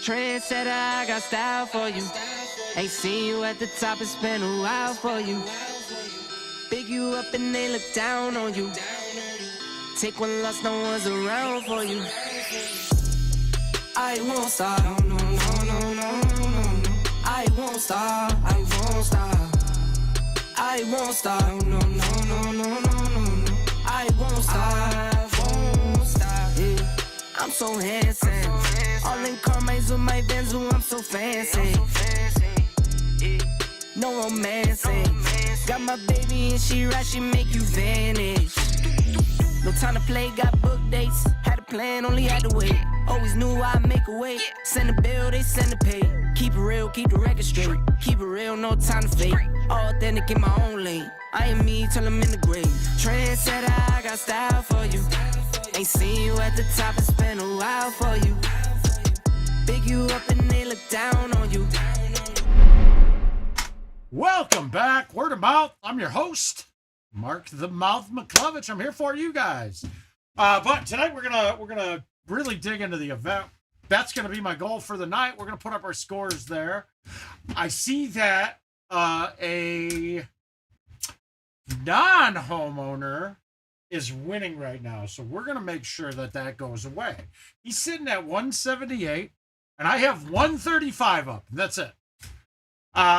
Trendsetter, I got style for you. Ain't seen you at the top, it's been a while for you. Big you up and they look down on you. Take one loss, no one's around for you. I won't stop, no, no, no, no, no, no. I won't stop, I won't stop. I won't stop, no, no, no, no, no, no. I won't stop, yeah. I'm so handsome. All in Carmine's with my Benz, I'm so fancy. No romancing. Got my baby and she right, she make you vanish. No time to play, got book dates. Had a plan, only had to wait. Always knew I'd make a way. Send a bill, they send a pay. Keep it real, keep the record straight. Keep it real, no time to fake. All authentic in my own lane. I am me till I'm in the grave. Trendsetter, I got style for you. Ain't seen you at the top, it's been a while for you. Big you up and they look down on you. Welcome back, Word of Mouth. I'm your host, Marc the Mouth Muklewicz. I'm here for you guys. But tonight we're gonna really dig into the event. That's gonna be my goal for the night. We're gonna put up our scores there. I see that a non-homeowner is winning right now, so we're gonna make sure that that goes away. He's sitting at 178, and I have 135 up. That's it.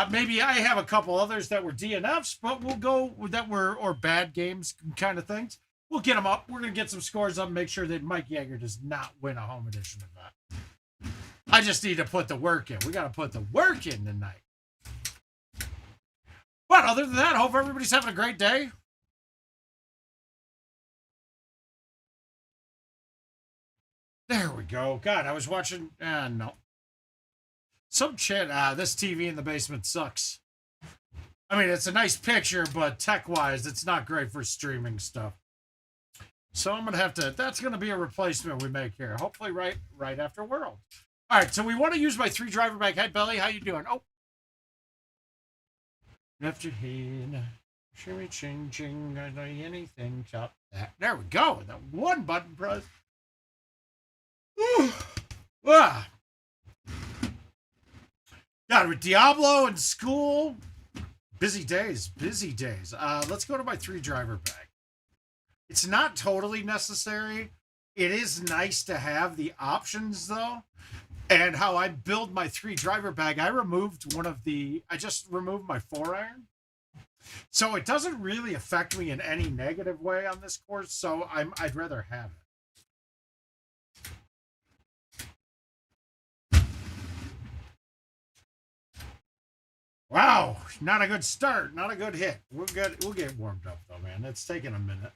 Maybe I have a couple others that were DNFs, but we'll go with that or bad games kind of things. We'll get them up. We're going to get some scores up and make sure that Mike Yeager does not win a home edition event. I just need to put the work in. We got to put the work in tonight. But other than that, I hope everybody's having a great day. There we go. God, I was watching, no. Some shit, this TV in the basement sucks. I mean, it's a nice picture, but tech-wise, it's not great for streaming stuff. So I'm going to have to, that's going to be a replacement we make here. Hopefully right after World. All right, so we want to use my 3 driver bag. Hey, Belly, how you doing? Oh. Left your head. Shimmy, ching, ching. I know anything. Chop that. There we go. That one button press. Whew. Ah. God, with Diablo and school, busy days. Let's go to my 3 driver bag. It's not totally necessary. It is nice to have the options, though. And how I build my 3 driver bag, I just removed my 4-iron. So it doesn't really affect me in any negative way on this course, so I'd rather have it. Wow, not a good start, not a good hit. We'll get warmed up though, man. It's taking a minute.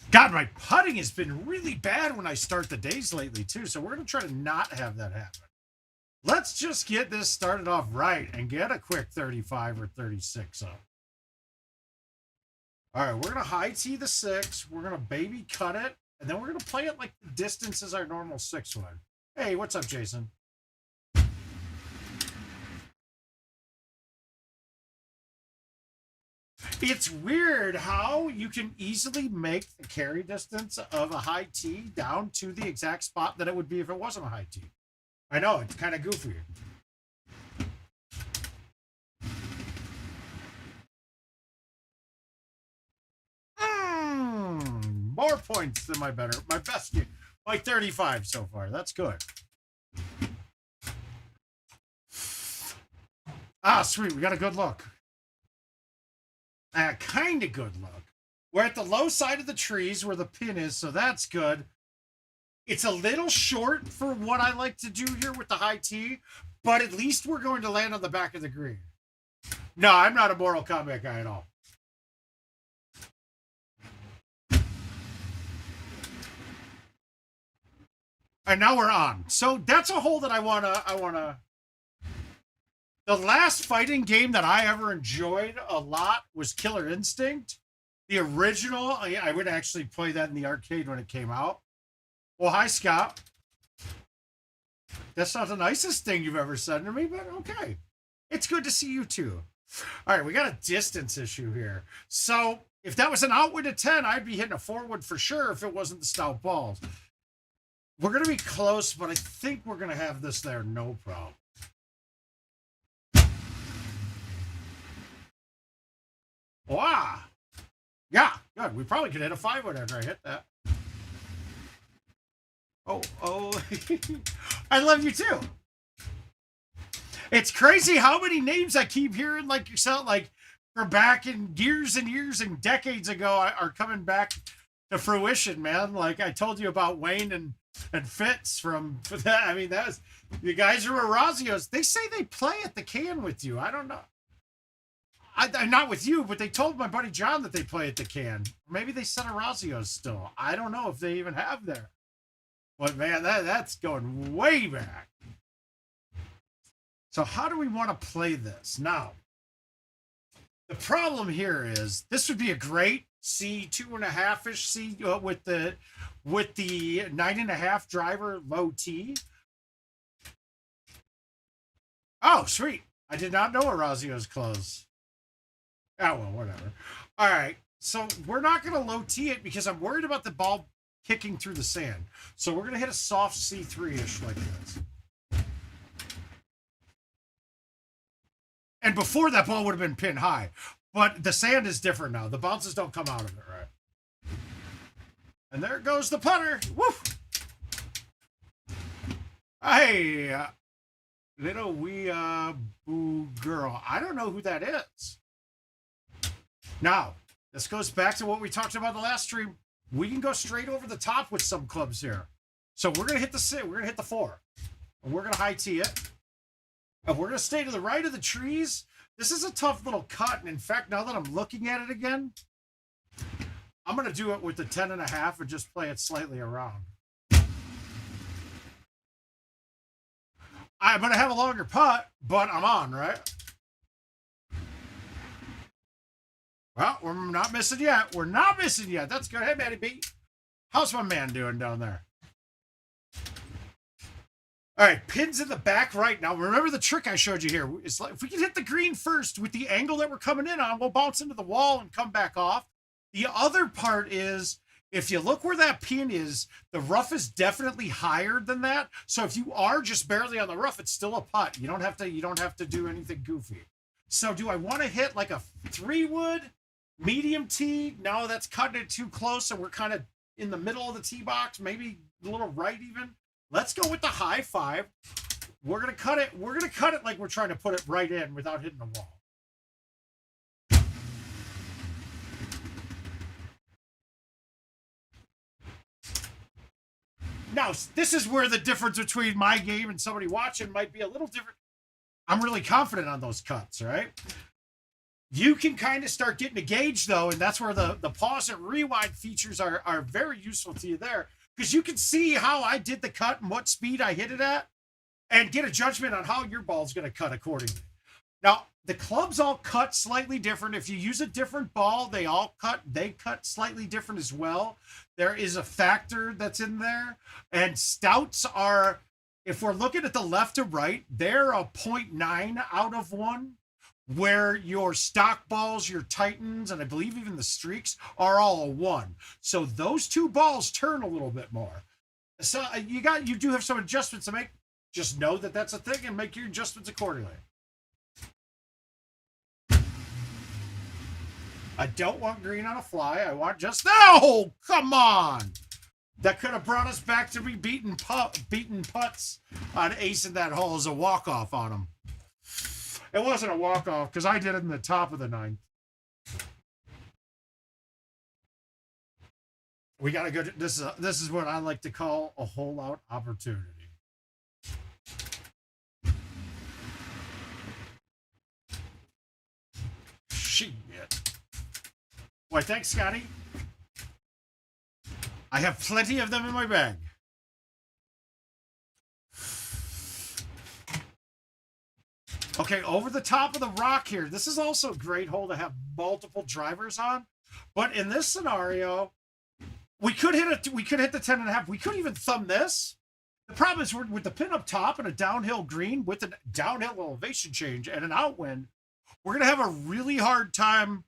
God, my putting has been really bad when I start the days lately too, so we're gonna try to not have that happen. Let's just get this started off right and get a quick 35 or 36 up. All right, we're gonna high tee the 6. We're gonna baby cut it, and then we're gonna play it like the distance is our normal 6 wood. Hey, what's up, Jason? It's weird how you can easily make the carry distance of a high tee down to the exact spot that it would be if it wasn't a high tee. I know, it's kind of goofy. More points than my best game. Like 35 so far. That's good. Ah, sweet. We got a good look. Kind of good look. We're at the low side of the trees where the pin is, so that's good. It's a little short for what I like to do here with the high tee, but at least we're going to land on the back of the green. No, I'm not a Mortal Kombat guy at all. And now we're on. So that's a hole that I wanna. The last fighting game that I ever enjoyed a lot was Killer Instinct. The original, I would actually play that in the arcade when it came out. Well, hi, Scott. That's not the nicest thing you've ever said to me, but okay. It's good to see you too. All right, we got a distance issue here. So if that was an outwood at 10, I'd be hitting a 4-wood for sure if it wasn't the stout balls. We're going to be close, but I think we're going to have this there, no problem. Wow. Yeah, good. We probably could hit a 5-wood after I hit that. Oh. I love you too. It's crazy how many names I keep hearing like yourself, like from back in years and years and decades ago are coming back to fruition, man. Like I told you about Wayne and Fitz from that. I mean, that was the guys who were Razios. They say they play at the can with you. I don't know. I'm not with you, but they told my buddy John that they play at the can. Maybe they said Razios still. I don't know if they even have there. But man, that's going way back. So how do we want to play this? Now, the problem here is this would be a great C 2.5-ish C with the 9.5 driver low T. Oh, sweet. I did not know Orazio's close. Oh, well, whatever. All right. So we're not going to low T it because I'm worried about the ball kicking through the sand. So we're going to hit a soft C3-ish like this. And before that ball would have been pinned high. But the sand is different now. The bounces don't come out of it, right? And there goes the putter. Woof! Hey, little wee boo girl. I don't know who that is. Now, this goes back to what we talked about the last stream. We can go straight over the top with some clubs here. So we're going to hit the 6. We're going to hit the 4. And we're going to high tee it. And we're going to stay to the right of the trees. This is a tough little cut. And in fact, now that I'm looking at it again, I'm going to do it with the 10.5 and just play it slightly around. I'm going to have a longer putt, but I'm on, right? Well, we're not missing yet. We're not missing yet. That's good. Hey, Matty B. How's my man doing down there? All right, pins in the back right now. Remember the trick I showed you here. It's like if we can hit the green first with the angle that we're coming in on, we'll bounce into the wall and come back off. The other part is if you look where that pin is, the rough is definitely higher than that. So if you are just barely on the rough, it's still a putt. You don't have to do anything goofy. So do I want to hit like a 3-wood medium tee? No, that's cutting it too close, and we're kind of in the middle of the tee box, maybe a little right even. Let's go with the high 5. We're gonna cut it. We're gonna cut it like we're trying to put it right in without hitting the wall. Now, this is where the difference between my game and somebody watching might be a little different. I'm really confident on those cuts, right? You can kind of start getting a gauge, though, and that's where the pause and rewind features are very useful to you there, because you can see how I did the cut and what speed I hit it at and get a judgment on how your ball's going to cut accordingly. Now, the clubs all cut slightly different. If you use a different ball, they cut slightly different as well. There is a factor that's in there. And stouts are, if we're looking at the left to right, they're a 0.9 out of 1, where your stock balls, your Titans, and I believe even the streaks are all a 1. So those two balls turn a little bit more. So you do have some adjustments to make. Just know that that's a thing and make your adjustments accordingly. I don't want green on a fly. I want just... No! Come on! That could have brought us back to be beating putts on ace in that hole as a walk-off on him. It wasn't a walk-off because I did it in the top of the 9th. We got to go... This is what I like to call a hole-out opportunity. Shit. Why, thanks, Scotty. I have plenty of them in my bag. Okay, over the top of the rock here. This is also a great hole to have multiple drivers on. But in this scenario, we could hit the 10.5. We could even thumb this. The problem is with the pin up top and a downhill green with a downhill elevation change and an outwind, we're going to have a really hard time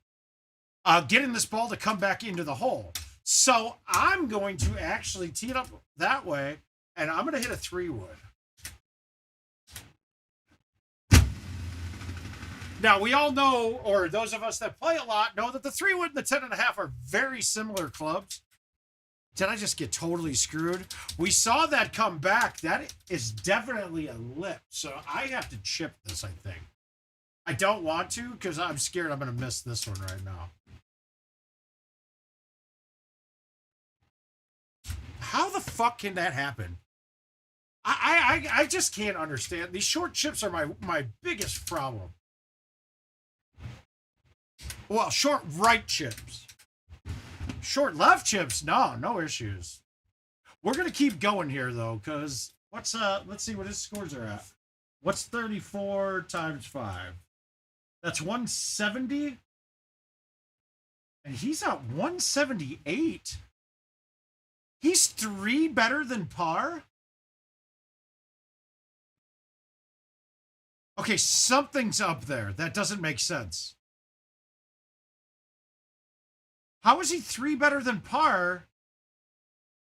getting this ball to come back into the hole. So I'm going to actually tee it up that way And I'm going to hit a 3-wood. Now, we all know, or those of us that play a lot know that the 3-wood and the 10.5 are very similar clubs. Did I just get totally screwed? We saw that come back. That is definitely a lip. So I have to chip this, I think. I don't want to because I'm scared I'm going to miss this one right now. How the fuck can that happen? I just can't understand. These short chips are my biggest problem. Well, short right chips. Short left chips, no issues. We're gonna keep going here though, because let's see what his scores are at. What's 34 times 5? That's 170. And he's at 178. He's 3 better than par. Okay, something's up there. That doesn't make sense. How is he 3 better than par?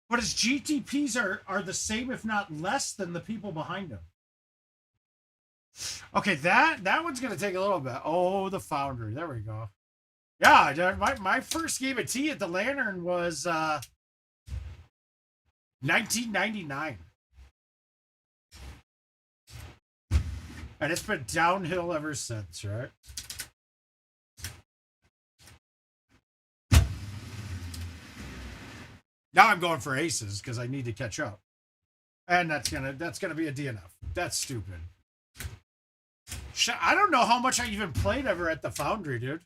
But his GTPs are the same, if not less, than the people behind him. Okay, that one's going to take a little bit. Oh, the Foundry. There we go. Yeah, my first game of tea at the Lantern was 1999. And it's been downhill ever since, right? Now I'm going for aces because I need to catch up. And that's gonna be a DNF. That's stupid. I don't know how much I even played ever at the Foundry, dude.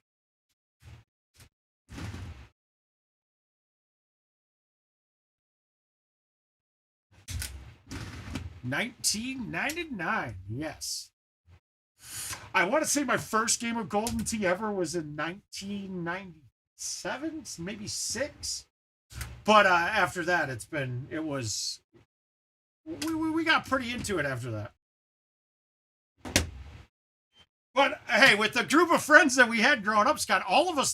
$19.99, yes. I want to say my first game of Golden Tee ever was in 1997, maybe 6. But after that, we got pretty into it after that. But hey, with the group of friends that we had growing up, Scott, all of them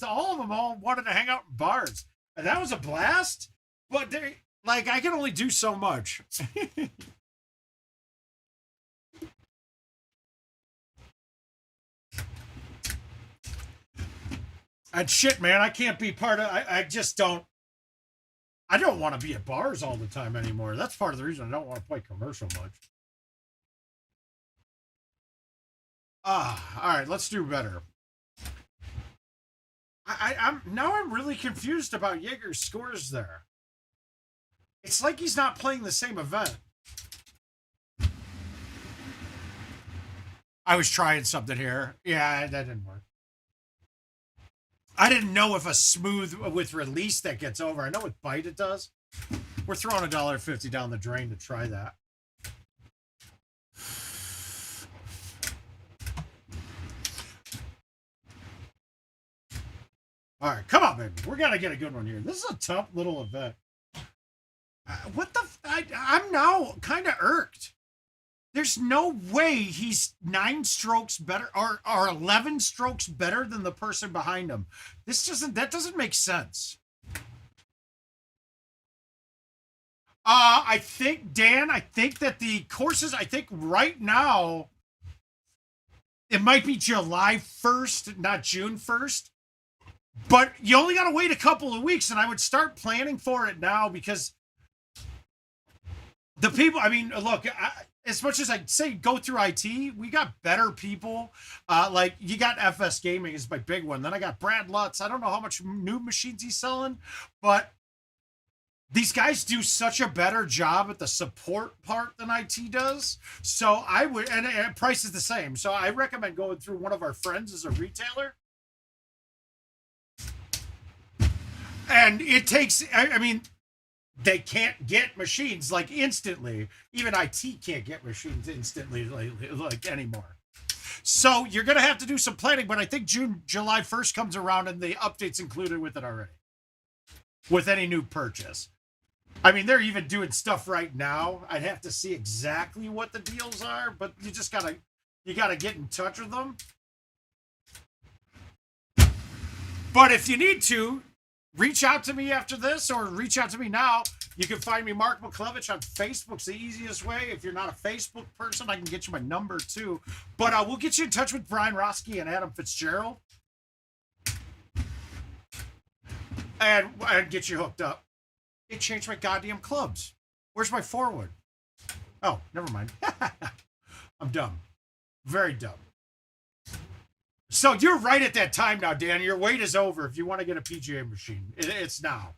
wanted to hang out in bars, and that was a blast. But I can only do so much. And shit, man, I can't be part of. I just don't. I don't want to be at bars all the time anymore. That's part of the reason I don't want to play commercial much. All right, let's do better. I'm really confused about Jaeger's scores there. It's like he's not playing the same event. I was trying something here. Yeah, that didn't work. I didn't know if a smooth with release that gets over. I know with bite it does. We're throwing $1.50 down the drain to try that. All right, come on, baby. We're gonna get a good one here. This is a tough little event. I'm now kind of irked. There's no way he's 9 strokes better or 11 strokes better than the person behind him. That doesn't make sense. I think, Dan, that the courses, right now, it might be July 1st, not June 1st. But you only got to wait a couple of weeks, and I would start planning for it now because the people, look, as much as I say go through IT, we got better people. Like you got FS Gaming is my big one. Then I got Brad Lutz. I don't know how much new machines he's selling, but these guys do such a better job at the support part than IT does. So I would, and price is the same. So I recommend going through one of our friends as a retailer. And it takes, they can't get machines like instantly. Even IT can't get machines instantly like anymore. So you're going to have to do some planning, but I think July 1st comes around and the update's included with it already. With any new purchase. They're even doing stuff right now. I'd have to see exactly what the deals are, but you just gotta get in touch with them. But if you need to, reach out to me after this or reach out to me now. You can find me, Marc Muklewicz, on Facebook. It's the easiest way. If you're not a Facebook person, I can get you my number too. But we'll get you in touch with Brian Roski and Adam Fitzgerald. And get you hooked up. It changed my goddamn clubs. Where's my forward? Oh, never mind. I'm dumb. Very dumb. So you're right at that time now, Dan. Your wait is over if you want to get a PGA machine. It's now.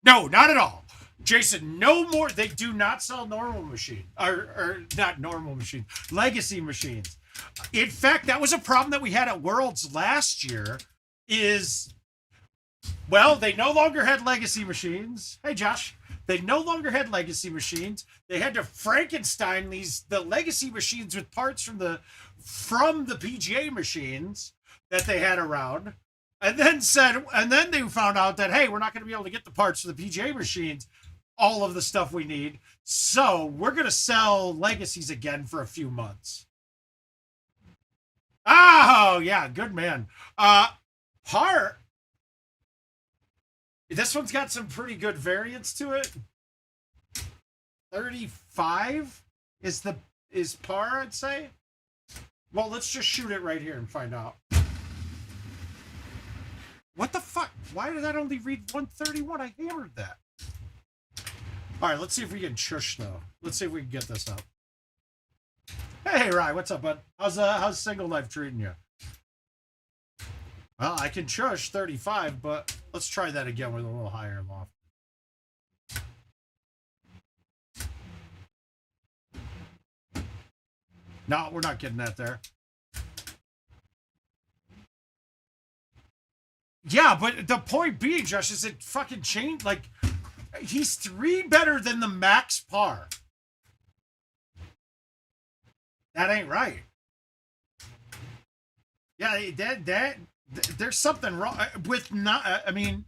No, not at all. Jason, no more. They do not sell normal machines. Or not normal machines. Legacy machines. In fact, that was a problem that we had at Worlds last year is, well, they no longer had legacy machines. Hey, Josh. They no longer had legacy machines. They had to Frankenstein the legacy machines with parts from the PGA machines that they had around. And then they found out that, hey, we're not going to be able to get the parts for the PGA machines, all of the stuff we need. So we're going to sell legacies again for a few months. Oh, yeah, good man. Par. This one's got some pretty good variance to it. 35 is par, I'd say. Well, let's just shoot it right here and find out. What the fuck? Why did that only read 131? I hammered that. All right, let's see if we can shush though. Let's see if we can get this up. Hey, Rye, what's up, bud? How's single life treating you? Well, I can shush 35, but let's try that again with a little higher loft. No, we're not getting that there. Yeah, but the point being, Josh, is it fucking changed? Like, he's 3 better than the max par. That ain't right. Yeah, that there's something wrong with not. I mean,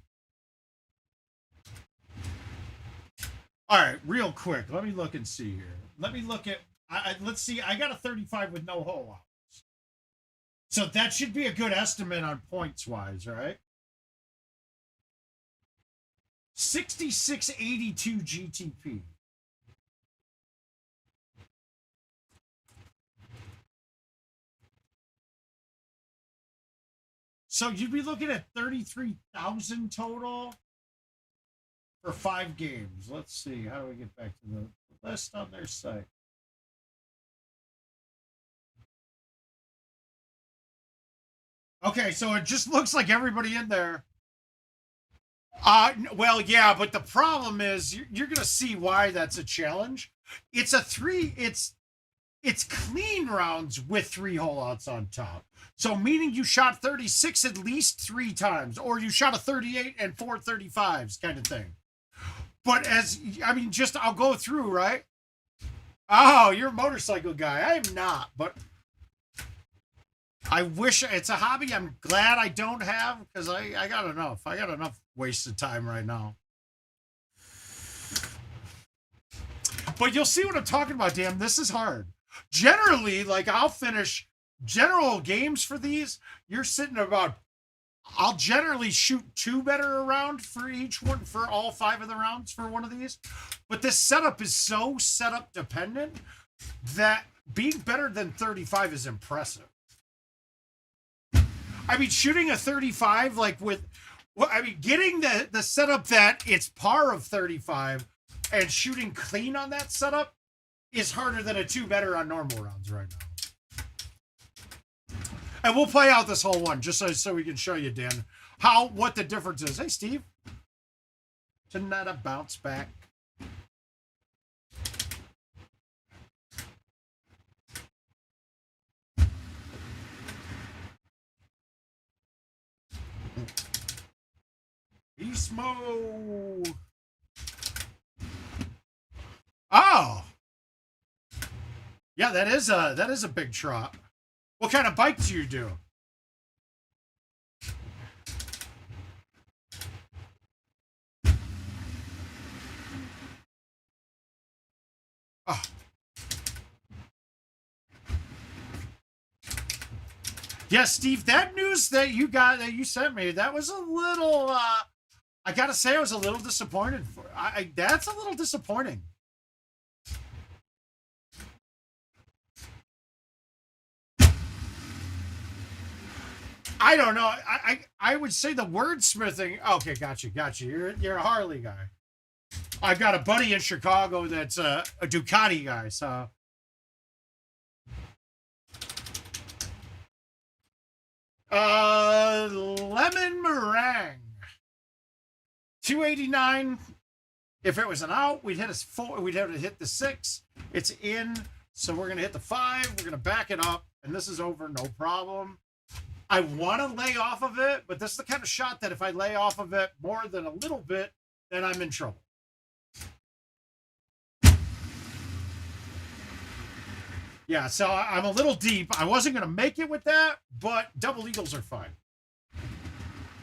all right, real quick. Let me look and see here. Let me look at. Let's see. I got a 35 with no hole outs, so that should be a good estimate on points wise, right? 6682 GTP. So you'd be looking at 33,000 total for 5 games. Let's see. How do we get back to the list on their site? Okay, so it just looks like everybody in there. Well, yeah, but the problem is you're going to see why that's a challenge. It's it's clean rounds with 3 hole outs on top. So meaning you shot 36 at least 3 times, or you shot a 38 and 4 35s kind of thing. But I'll go through, right? Oh, you're a motorcycle guy. I am not, but I wish it's a hobby I'm glad I don't have because I got enough. I got enough wasted time right now. But you'll see what I'm talking about, Dan. This is hard. Generally, like I'll finish general games for these. You're sitting about, I'll generally shoot 2 better around for each one, for all 5 of the rounds for one of these. But this setup is so setup dependent that being better than 35 is impressive. I mean, shooting a 35, like getting the setup that it's par of 35 and shooting clean on that setup is harder than a 2 better on normal rounds right now. And we'll play out this whole one just so we can show you, Dan, what the difference is. Hey, Steve. Tonight a bounce back. Beastmo. Oh. Yeah, that is a big trot. What kind of bike do you do? Oh, Yeah, Steve, that news that you sent me, that was a little. I gotta say, I was a little disappointed. That's a little disappointing. I don't know. I would say the wordsmithing. Okay, got you. You're a Harley guy. I've got a buddy in Chicago that's a Ducati guy. So. Lemon meringue. 289. If it was an out, we'd hit a 4. We'd have to hit the 6. It's in. So we're gonna hit the 5. We're gonna back it up, and this is over, no problem. I want to lay off of it, but this is the kind of shot that if I lay off of it more than a little bit, then I'm in trouble. Yeah, so I'm a little deep. I wasn't going to make it with that, but double eagles are fine.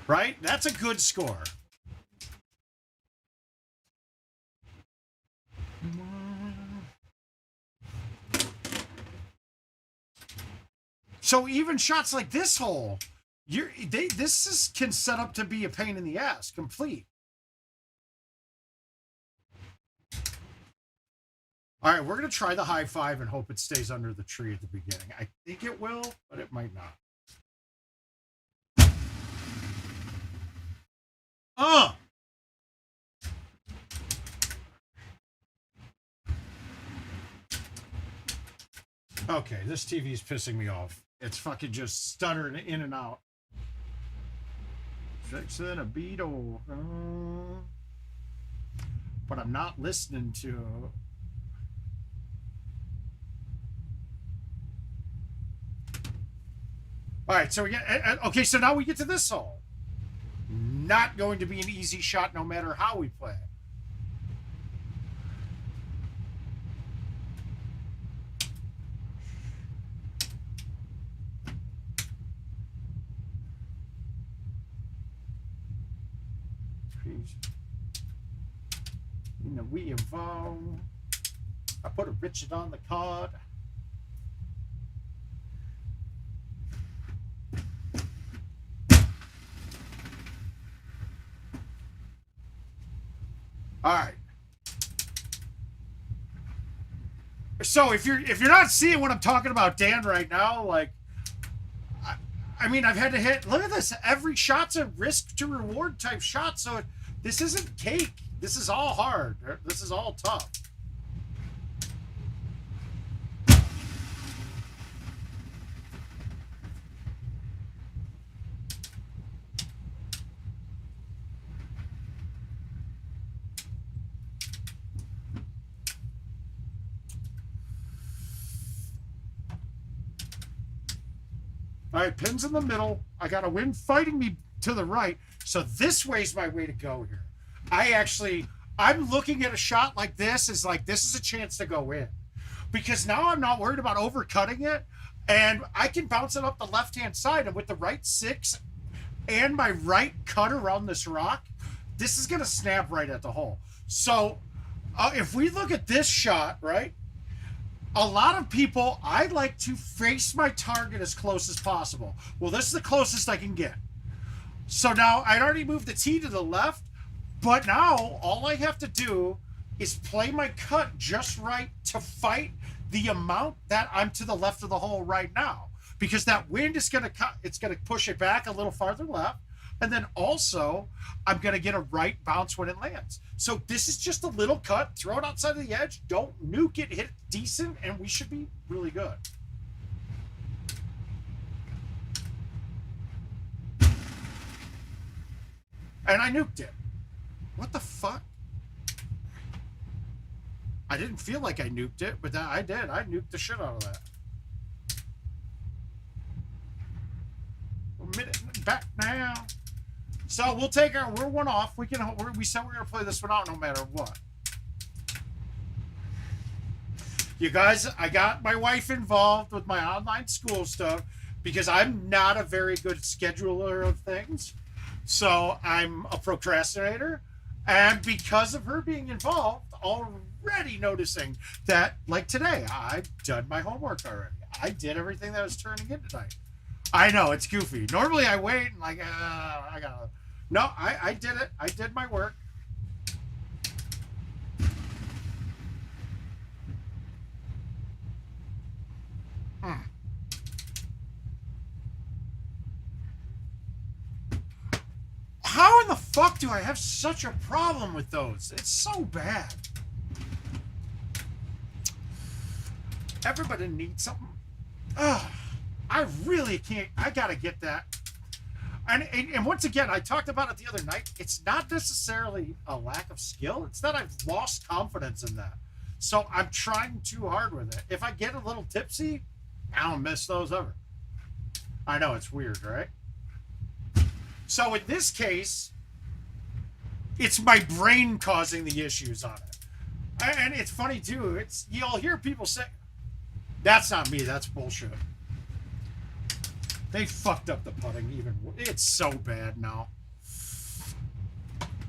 Right? That's a good score. So even shots like this hole, can set up to be a pain in the ass, complete. All right, we're going to try the high 5 and hope it stays under the tree at the beginning. I think it will, but it might not. Okay, this TV is pissing me off. It's fucking just stuttering in and out. Fixing a Beetle. But I'm not listening to. All right, so we get. Okay, so now we get to this hole. Not going to be an easy shot no matter how we play it. You know, we evolve. I put a Richard on the card. All right. So if you're not seeing what I'm talking about, Dan, right now, like, I mean, I've had to hit. Look at this. Every shot's a risk to reward type shot. So this isn't cake. This is all hard. This is all tough. All right, pins in the middle. I got a wind fighting me to the right. So this way's my way to go here. I'm looking at a shot like this as like, this is a chance to go in. Because now I'm not worried about overcutting it. And I can bounce it up the left-hand side. And with the right 6 and my right cut around this rock, this is going to snap right at the hole. So if we look at this shot, right? A lot of people, I like to face my target as close as possible. Well, this is the closest I can get. So now I'd already moved the tee to the left, but now all I have to do is play my cut just right to fight the amount that I'm to the left of the hole right now. Because that wind is going to cut, it's going to push it back a little farther left. And then also, I'm going to get a right bounce when it lands. So this is just a little cut. Throw it outside of the edge. Don't nuke it. Hit it decent, and we should be really good. And I nuked it. What the fuck? I didn't feel like I nuked it, but I did. I nuked the shit out of that. A minute back now. So we'll take we're one off. We said we're gonna play this one out no matter what. You guys, I got my wife involved with my online school stuff because I'm not a very good scheduler of things. So I'm a procrastinator. And because of her being involved, already noticing that, like today, I've done my homework already. I did everything that was turning in tonight. I know, it's goofy. Normally I wait and like, I gotta. No, I did it. I did my work. How in the fuck do I have such a problem with those? It's so bad. Everybody needs something. Ugh, I really can't. I gotta get that. And once again, I talked about it the other night. It's not necessarily a lack of skill. It's that I've lost confidence in that. So I'm trying too hard with it. If I get a little tipsy, I don't miss those ever. I know, it's weird, right? So in this case, it's my brain causing the issues on it. And it's funny too. It's, you'll hear people say, that's not me, that's bullshit. They fucked up the putting even. It's so bad now.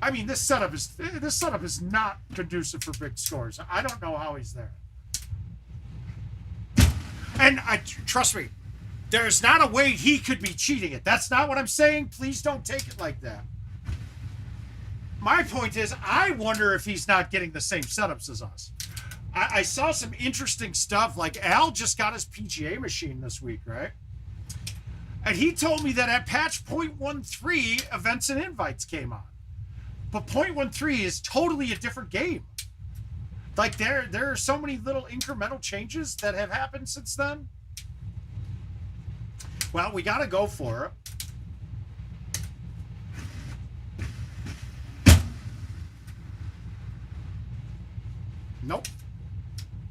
I mean, this setup is not conducive for big scores. I don't know how he's there. And trust me, there's not a way he could be cheating it. That's not what I'm saying. Please don't take it like that. My point is, I wonder if he's not getting the same setups as us. I saw some interesting stuff. Like Al just got his PGA machine this week, right? And he told me that at patch 0.13, events and invites came on. But 0.13 is totally a different game. Like there are so many little incremental changes that have happened since then. Well, we got to go for it. Nope.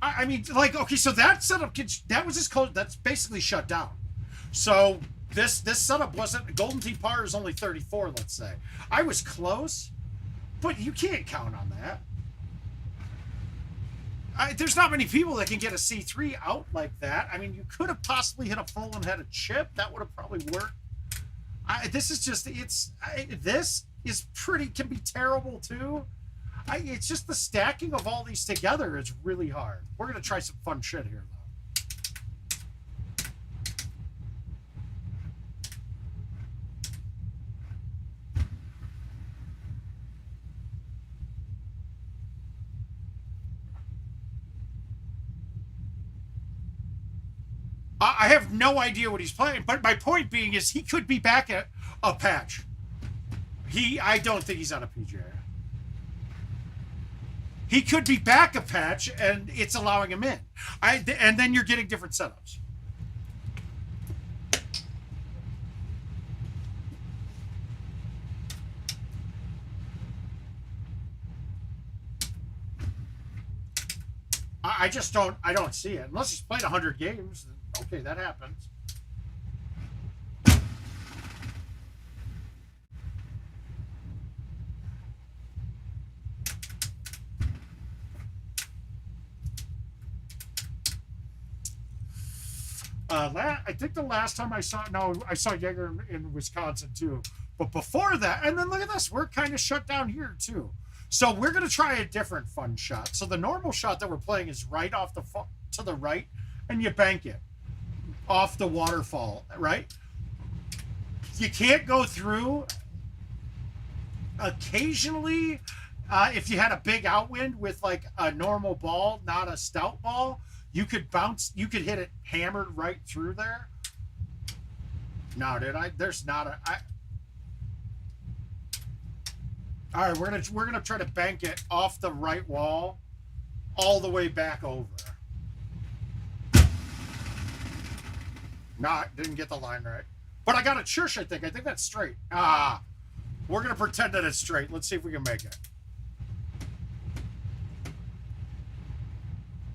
I mean, like, okay, so that setup, that was just close. That's basically shut down. So this setup wasn't, Golden Tee par is only 34, let's say. I was close, but you can't count on that. There's not many people that can get a C3 out like that. I mean, you could have possibly hit a full and had a chip. That would have probably worked. This is just, this is pretty, can be terrible too. It's just the stacking of all these together is really hard. We're going to try some fun shit here, though. I have no idea what he's playing, but my point being is he could be back at a patch. I don't think he's on a PGA. He could be back a patch, and it's allowing him in. And then you're getting different setups. I just don't. I don't see it unless he's played 100 games. Okay, that happens. I think the last time I saw Jaeger in Wisconsin too. But before that, and then look at this, we're kind of shut down here too. So we're gonna try a different fun shot. So the normal shot that we're playing is right off to the right, and you bank it off the waterfall, right? You can't go through. Occasionally, if you had a big outwind with like a normal ball, not a stout ball, you could bounce, you could hit it hammered right through there. No, there's not a. All right, we're gonna try to bank it off the right wall, all the way back over. Nah, didn't get the line right. But I got a church, I think. I think that's straight. We're going to pretend that it's straight. Let's see if we can make it.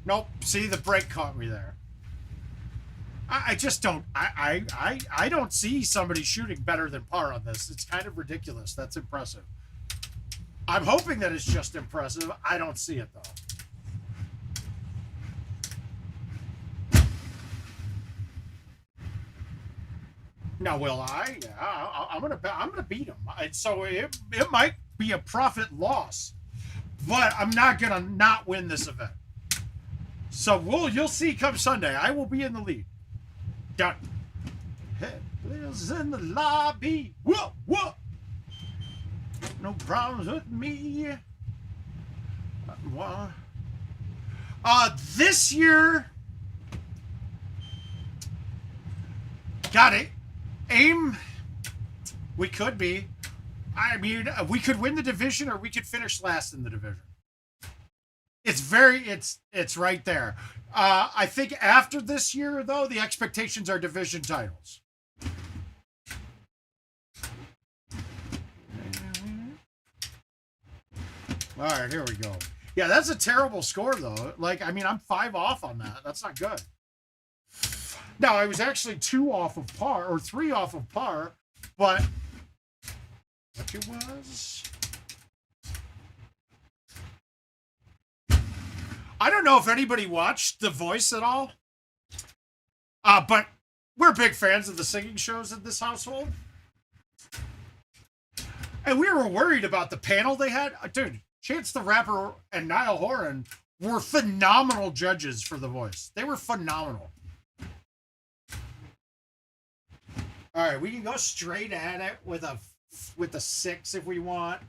Nope. See, the brake caught me there. I just don't. I don't see somebody shooting better than par on this. It's kind of ridiculous. That's impressive. I'm hoping that it's just impressive. I don't see it, though. Now, will I? Yeah, I'm gonna beat him. So it might be a profit loss, but I'm not gonna not win this event. So you'll see come Sunday. I will be in the lead. Done. Head lives in the lobby. Whoa, whoa. No problems with me. This year, got it. Aim. We could be. I mean, we could win the division or we could finish last in the division. It's right there. I think after this year, though, the expectations are division titles. All right, here we go. Yeah, that's a terrible score, though. Like, I mean, I'm 5 off on that. That's not good. No, I was actually 2 off of par, or 3 off of par, but what it was... I don't know if anybody watched The Voice at all, but we're big fans of the singing shows in this household. And we were worried about the panel they had. Dude, Chance the Rapper and Niall Horan were phenomenal judges for The Voice. They were phenomenal. All right, we can go straight at it with a 6 if we want.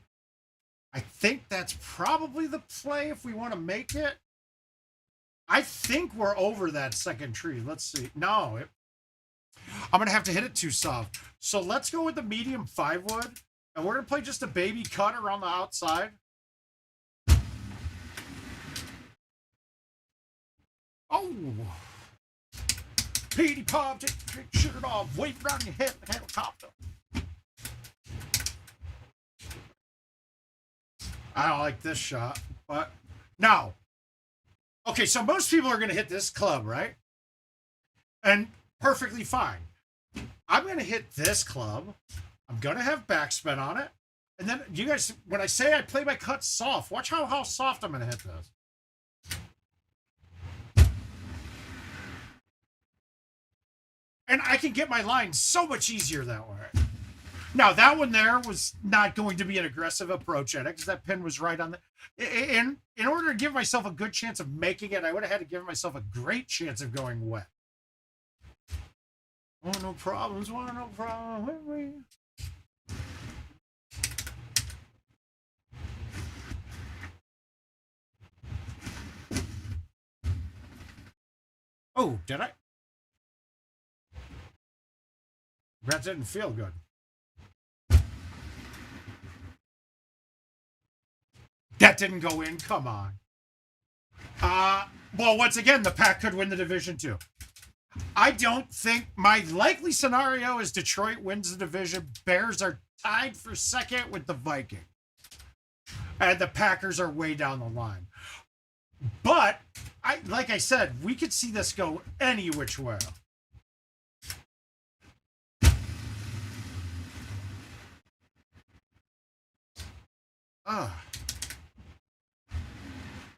I think that's probably the play if we want to make it. I think we're over that second tree. Let's see. No, I'm going to have to hit it too soft. So let's go with the medium 5 wood. And we're going to play just a baby cut around the outside. Oh. Petey Pop, take your shirt off. Wave around your head like a helicopter. I don't like this shot. But now. Okay, so most people are going to hit this club, right? And perfectly fine. I'm going to hit this club. I'm going to have backspin on it. And then you guys, when I say I play my cut soft, watch how soft I'm going to hit this. And I can get my line so much easier that way. Now, that one there was not going to be an aggressive approach at it because that pin was right on the... In order to give myself a good chance of making it, I would have had to give myself a great chance of going wet. Oh, no problems. Oh, no problem with me. Oh, did I? That didn't feel good. That didn't go in. Come on. Well, once again, the Pack could win the division too. I don't think my likely scenario is Detroit wins the division. Bears are tied for second with the Vikings. And the Packers are way down the line. But, like I said, we could see this go any which way.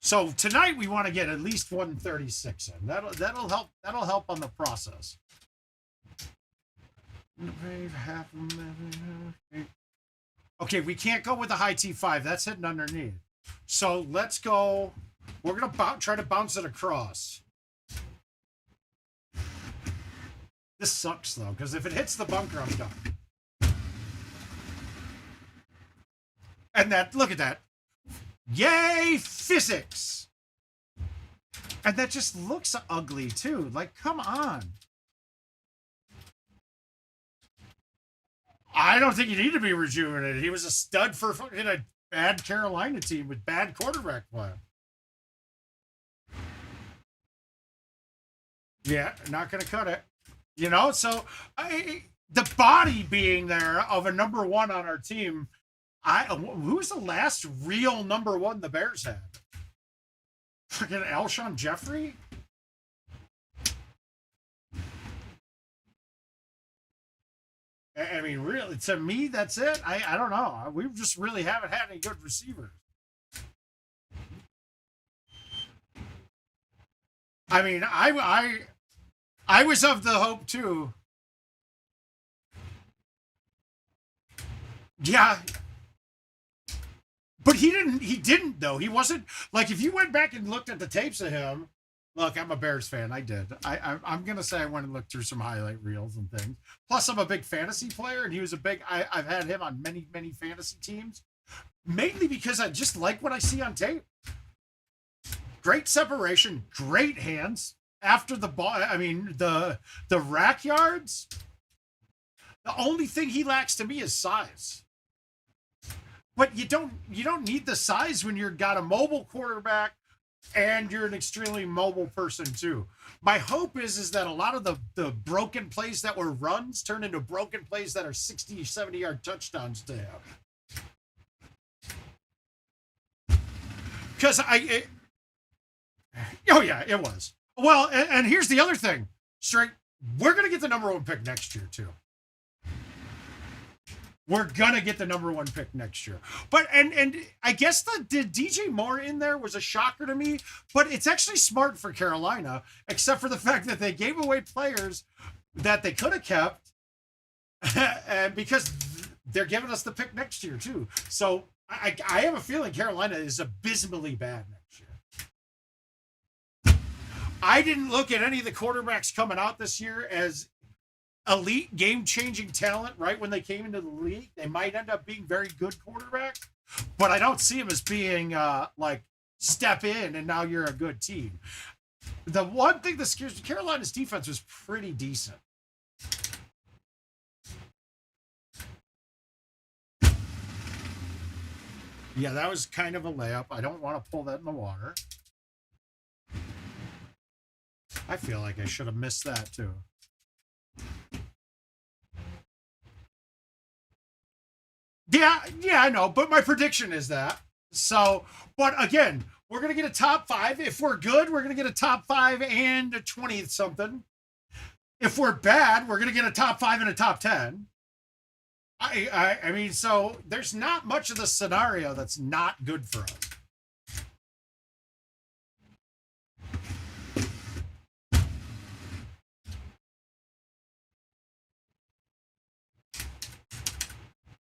So tonight we want to get at least 136 in. That'll help on the process. Okay, we can't go with the high T5. That's hitting underneath. So let's go. We're gonna try to bounce it across. This sucks though, because if it hits the bunker, I'm done. And that, look at that. Yay, physics! And that just looks ugly, too. Like, come on. I don't think you need to be rejuvenated. He was a stud for fucking a bad Carolina team with bad quarterback play. Yeah, not going to cut it. You know, so the body being there of a number 1 on our team... who was the last real number 1 the Bears had? Fucking Alshon Jeffrey? I mean, really, to me, that's it. I don't know. We just really haven't had any good receivers. I mean, I was of the hope, too. Yeah. But he didn't though. He wasn't, like, if you went back and looked at the tapes of him, Look, I'm a Bears fan. I did. I'm gonna say I went and looked through some highlight reels and things. Plus, I'm a big fantasy player, and he was a big. I've had him on many fantasy teams, mainly because I just like what I see on tape. Great separation, great hands after the ball. I mean, the rack yards. The only thing he lacks to me is size. But you don't need the size when you've got a mobile quarterback and you're an extremely mobile person too. My hope is that a lot of the broken plays that were runs turn into broken plays that are 60, 70-yard touchdowns to him. Because oh yeah, it was. Well, and here's the other thing. Straight, we're going to get the number 1 pick next year too. We're gonna get the number 1 pick next year. But and I guess the DJ Moore in there was a shocker to me, but it's actually smart for Carolina, except for the fact that they gave away players that they could have kept, and because they're giving us the pick next year too. So I have a feeling Carolina is abysmally bad next year. I didn't look at any of the quarterbacks coming out this year as elite game-changing talent right when they came into the league. They might end up being very good quarterback, but I don't see them as being like step in and now you're a good team. The one thing that scares me, Carolina's defense was pretty decent. Yeah, that was kind of a layup. I don't want to pull that in the water. I feel like I should have missed that too. Yeah, I know, but my prediction is that. So, but again, we're going to get a top 5. If we're good, we're going to get a top 5 and a 20th something. If we're bad, we're going to get a top 5 and a top 10. I mean, so there's not much of the scenario that's not good for us.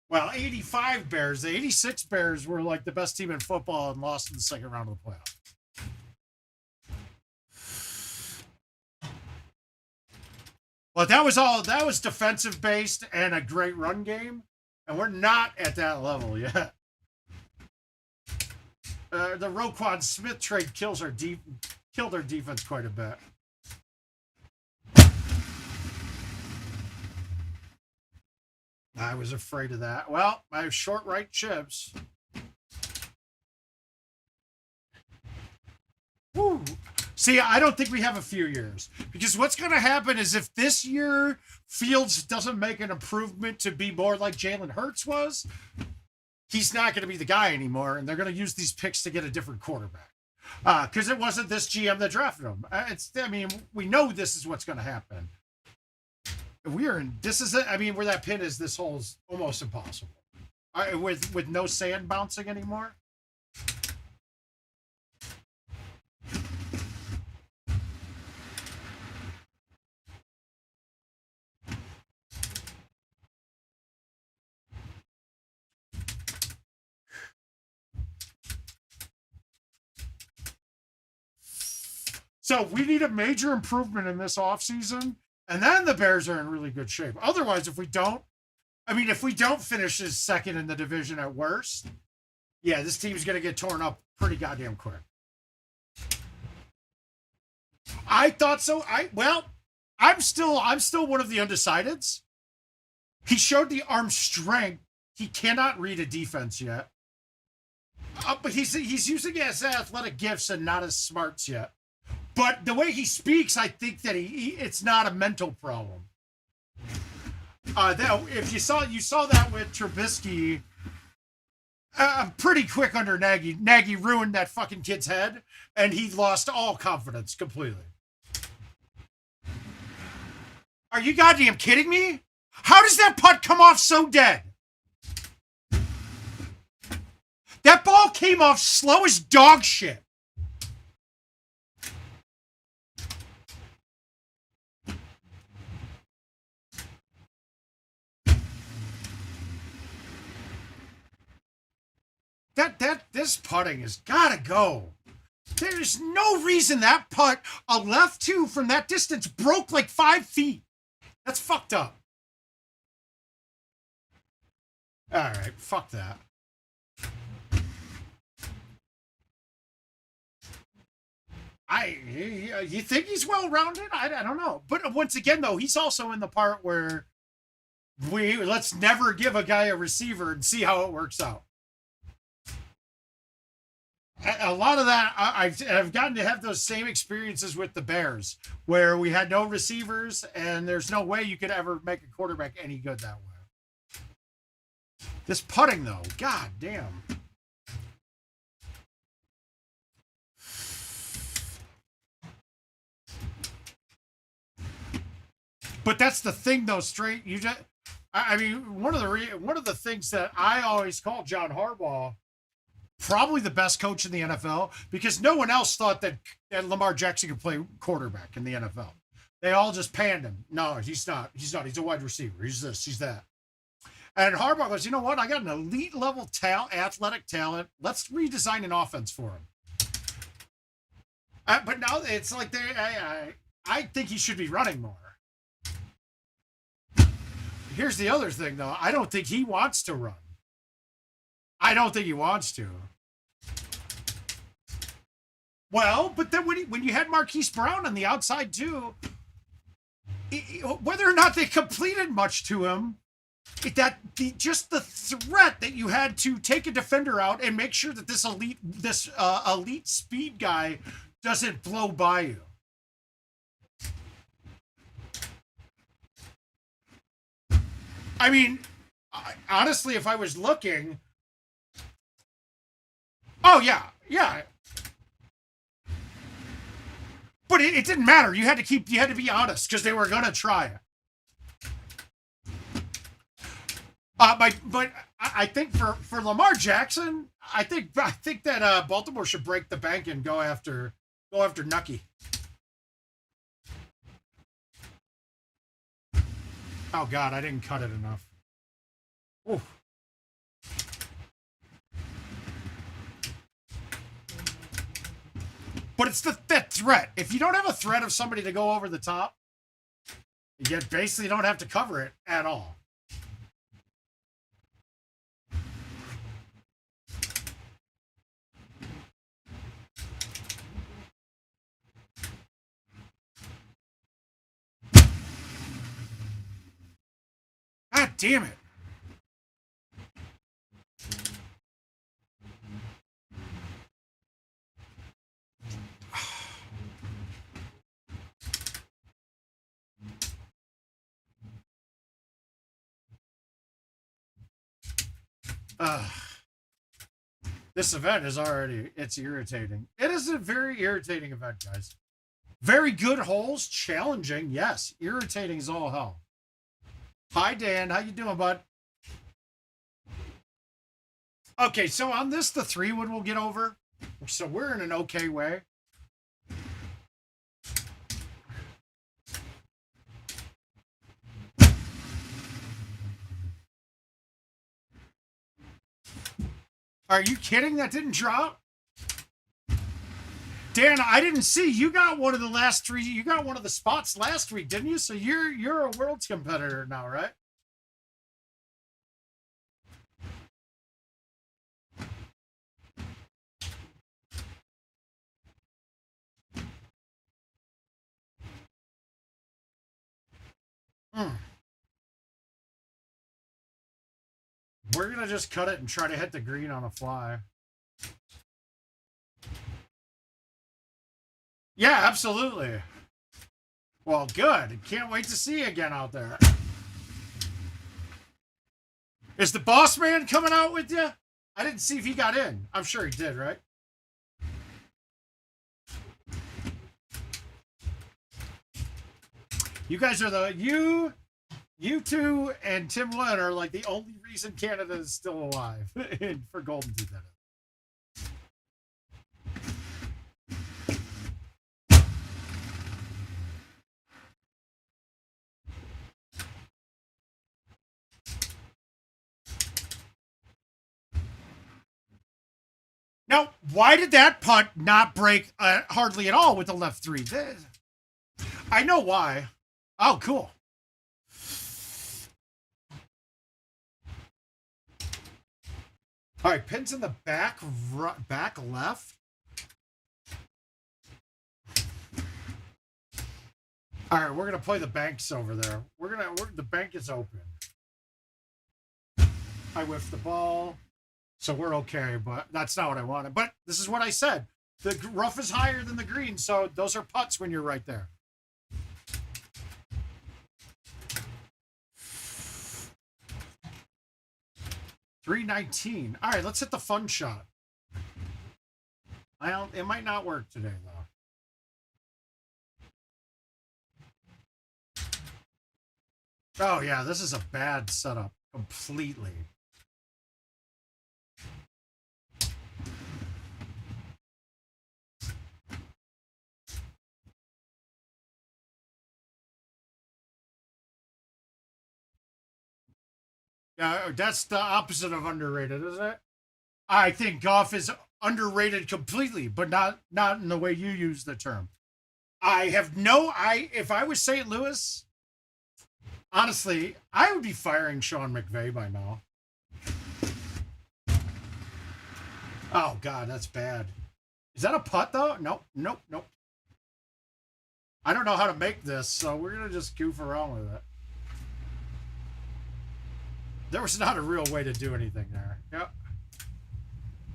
Well, 85 Bears, the 86 Bears were like the best team in football and lost in the second round of the playoff. But that was defensive based and a great run game, and we're not at that level yet. The Roquan Smith trade killed our defense quite a bit. I was afraid of that. Well, I have short right chips. Woo. See, I don't think we have a few years. Because what's going to happen is if this year Fields doesn't make an improvement to be more like Jalen Hurts was, he's not going to be the guy anymore, and they're going to use these picks to get a different quarterback. Because it wasn't this GM that drafted him. We know this is what's going to happen. Where that pin is, this hole is almost impossible. With no sand bouncing anymore. So we need a major improvement in this offseason, and then the Bears are in really good shape. Otherwise, if we don't finish as second in the division at worst, yeah, this team's going to get torn up pretty goddamn quick. I thought so. I'm still one of the undecideds. He showed the arm strength. He cannot read a defense yet. But he's using his athletic gifts and not his smarts yet. But the way he speaks, I think that it's not a mental problem. If you saw that with Trubisky, pretty quick under Nagy. Nagy ruined that fucking kid's head, and he lost all confidence completely. Are you goddamn kidding me? How does that putt come off so dead? That ball came off slow as dog shit. This putting has gotta go. There's no reason that putt, a left two from that distance, broke like 5 feet. That's fucked up. All right, fuck that. You think he's well-rounded? I don't know. But once again, though, he's also in the part where let's never give a guy a receiver and see how it works out. A lot of that, I've gotten to have those same experiences with the Bears, where we had no receivers, and there's no way you could ever make a quarterback any good that way. This putting, though, god damn. But that's the thing, though. I mean, one of the things that I always call John Harbaugh probably the best coach in the NFL, because no one else thought that Lamar Jackson could play quarterback in the NFL. They all just panned him. No, he's not. He's not. He's a wide receiver. He's this. He's that. And Harbaugh goes, you know what? I got an elite level athletic talent. Let's redesign an offense for him. But now it's like I think he should be running more. Here's the other thing, though. I don't think he wants to run. I don't think he wants to. Well, but then when you had Marquise Brown on the outside too, whether or not they completed much to him, just the threat that you had to take a defender out and make sure that this elite speed guy doesn't blow by you. I mean, honestly, if I was looking, oh yeah. But it didn't matter. You had to be honest because they were gonna try it. But I think for Lamar Jackson, I think that Baltimore should break the bank and go after Nucky. Oh God, I didn't cut it enough. Ooh. But it's that threat. If you don't have a threat of somebody to go over the top, you basically don't have to cover it at all. God damn it. This event it's irritating. It is a very irritating event, guys. Very good holes, challenging, yes. Irritating as all hell. Hi, Dan. How you doing, bud? Okay, so on this, the 3-wood will get over. So we're in an okay way. Are you kidding? That didn't drop? Dan, I didn't see. You got one of the last 3. You got one of the spots last week, didn't you? So you're a Worlds competitor now, right? We're going to just cut it and try to hit the green on a fly. Yeah, absolutely. Well, good. Can't wait to see you again out there. Is the boss man coming out with you? I didn't see if he got in. I'm sure he did, right? You guys are you two and Tim Lynn are like the only reason Canada is still alive for GoldenTeeTV. Now, why did that punt not break hardly at all with the left 3? I know why. Oh, cool. All right, pins in the back, back left. All right, we're gonna play the banks over there. The bank is open. I whiffed the ball, so we're okay. But that's not what I wanted. But this is what I said. The rough is higher than the green, so those are putts when you're right there. $319. All right, let's hit the fun shot. It might not work today though. Oh yeah, this is a bad setup completely. That's the opposite of underrated, isn't it? I think golf is underrated completely, but not in the way you use the term. If I was St. Louis, honestly, I would be firing Sean McVay by now. Oh God, that's bad. Is that a putt though? Nope. I don't know how to make this, so we're gonna just goof around with it. There was not a real way to do anything there. Yep.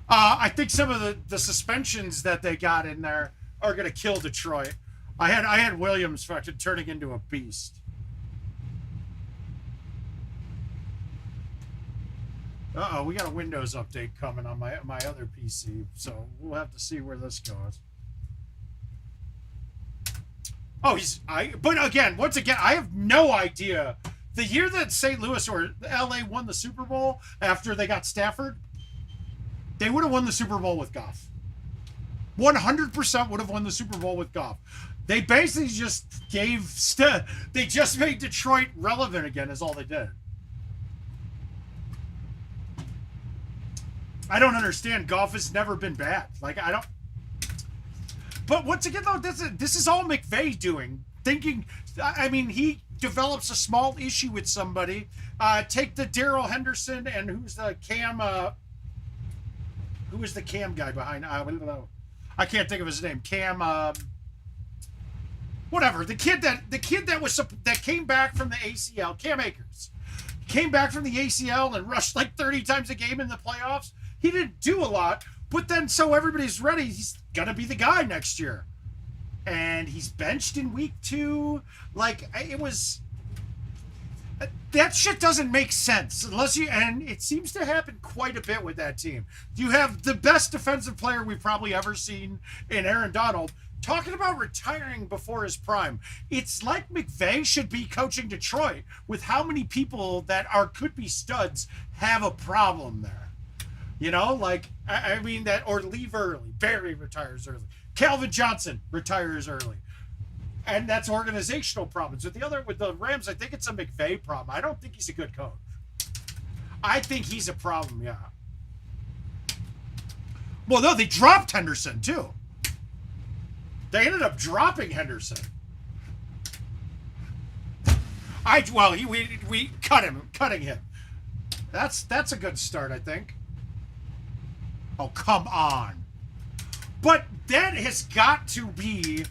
I think some of the suspensions that they got in there are gonna kill Detroit. I had Williams fucking turning into a beast. We got a Windows update coming on my other PC, so we'll have to see where this goes. Oh, but again, once again, I have no idea. The year that St. Louis or LA won the Super Bowl after they got Stafford, they would have won the Super Bowl with Goff. 100% would have won the Super Bowl with Goff. They basically just they just made Detroit relevant again is all they did. I don't understand. Goff has never been bad. Like, I don't. But once again, though, this is all McVay doing. Thinking, I mean, he develops a small issue with somebody. Take the Darrell Henderson and who's the Cam? Who is the Cam guy behind? I don't know. I can't think of his name. Cam. Whatever. The kid that came back from the ACL. Cam Akers came back from the ACL and rushed like 30 times a game in the playoffs. He didn't do a lot, but then so everybody's ready. He's gonna be the guy next year, and he's benched in week 2. Like, it was. That shit doesn't make sense unless you, and it seems to happen quite a bit with that team. You have the best defensive player we've probably ever seen in Aaron Donald talking about retiring before his prime. It's like McVay should be coaching Detroit with how many people that could be studs have a problem there. You know, like, I mean, or leave early. Barry retires early. Calvin Johnson retires early. And that's organizational problems. With the Rams, I think it's a McVay problem. I don't think he's a good coach. I think he's a problem, yeah. Well, no, they dropped Henderson, too. They ended up dropping Henderson. We cutting him. That's a good start, I think. Oh, come on. But that has got to be,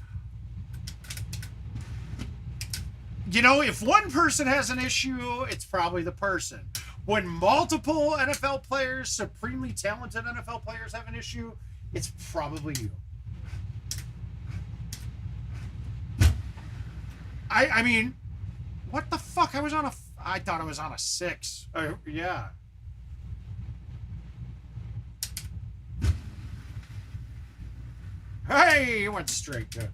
you know, if one person has an issue, it's probably the person. When multiple NFL players, supremely talented NFL players have an issue, it's probably you. I mean, what the fuck? I thought I was on a 6. Yeah. Hey, it went straight. Good.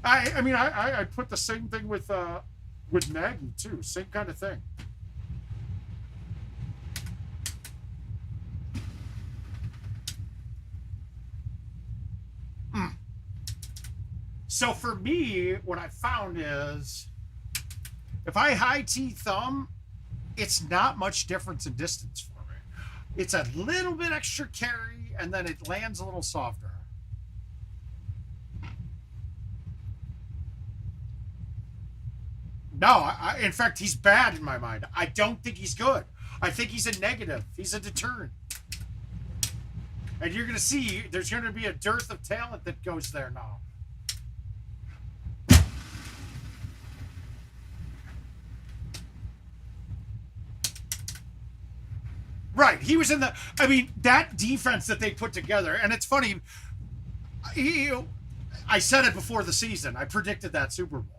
I mean, I put the same thing with Nagy too. Same kind of thing. So for me, what I found is, if I high T thumb, it's not much difference in distance for me. It's a little bit extra carry, and then it lands a little softer. No, in fact, he's bad in my mind. I don't think he's good. I think he's a negative. He's a deterrent. And you're going to see there's going to be a dearth of talent that goes there now. Right. He was in the... I mean, that defense that they put together, and it's funny, I said it before the season. I predicted that Super Bowl.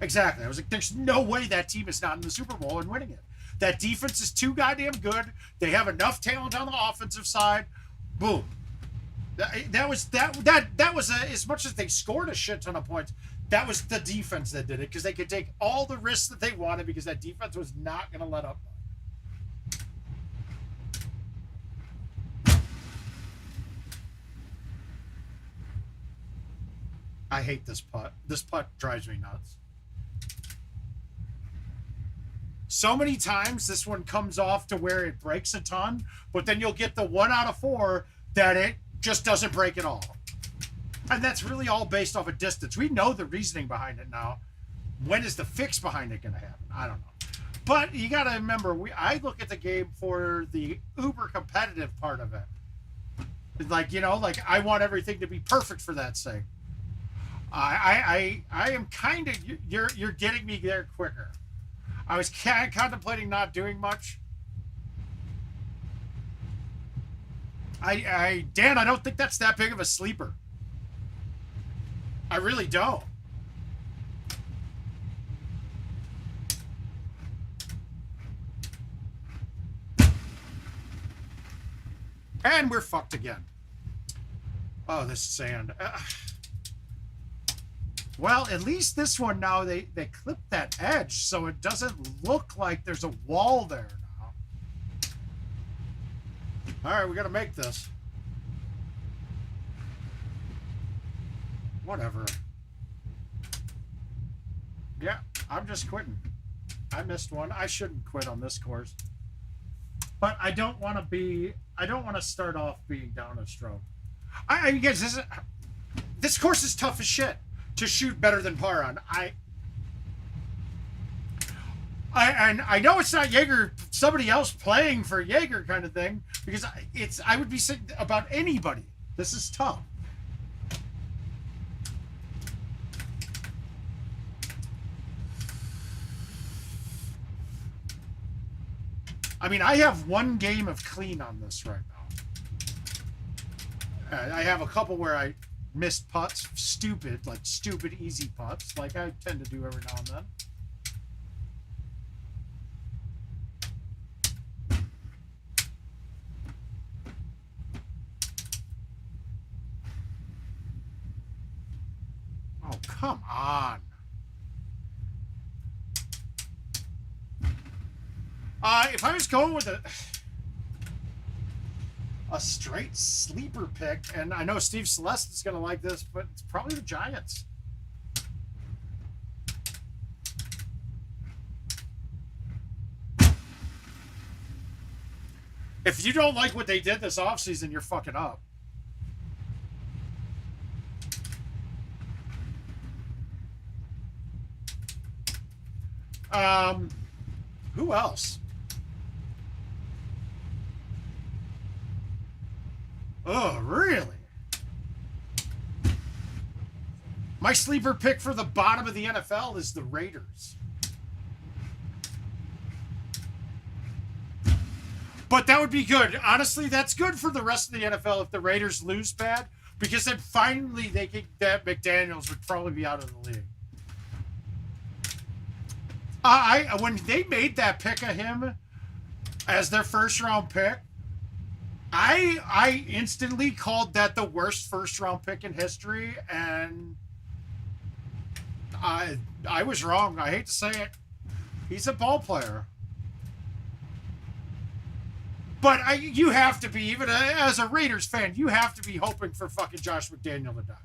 Exactly. I was like, there's no way that team is not in the Super Bowl and winning it. That defense is too goddamn good. They have enough talent on the offensive side. Boom. That was as much as they scored a shit ton of points, that was the defense that did it, because they could take all the risks that they wanted because that defense was not going to let up. I hate this putt. This putt drives me nuts. So many times this one comes off to where it breaks a ton, but then you'll get the 1 out of 4 that it just doesn't break at all. And that's really all based off of distance. We know the reasoning behind it now. When is the fix behind it going to happen? I don't know. But you got to remember, I look at the game for the uber competitive part of it. Like, you know, like I want everything to be perfect for that sake. I am kind of, you're getting me there quicker. I was contemplating not doing much. Dan, I don't think that's that big of a sleeper. I really don't. And we're fucked again. Oh, this sand. Well, at least this one now, they clipped that edge, so it doesn't look like there's a wall there now. All right, we got to make this. Whatever. Yeah, I'm just quitting. I missed one. I shouldn't quit on this course. But I don't want to start off being down a stroke. I guess this course is tough as shit to shoot better than par on. I know it's not Jaeger, somebody else playing for Jaeger kind of thing, because I would be saying about anybody. This is tough. I mean, I have one game of clean on this right now. I have a couple where I missed putts, stupid easy putts, like I tend to do every now and then. Oh, come on. If I was going with a straight sleeper pick, and I know Steve Celeste is going to like this, but it's probably the Giants. If you don't like what they did this offseason, you're fucking up. Who else? Oh, really? My sleeper pick for the bottom of the NFL is the Raiders. But that would be good. Honestly, that's good for the rest of the NFL if the Raiders lose bad, because then finally they could, that McDaniels would probably be out of the league. When they made that pick of him as their first round pick, I instantly called that the worst first round pick in history, and I was wrong. I hate to say it. He's a ball player. But you have to be, even as a Raiders fan, you have to be hoping for fucking Josh McDaniel to die.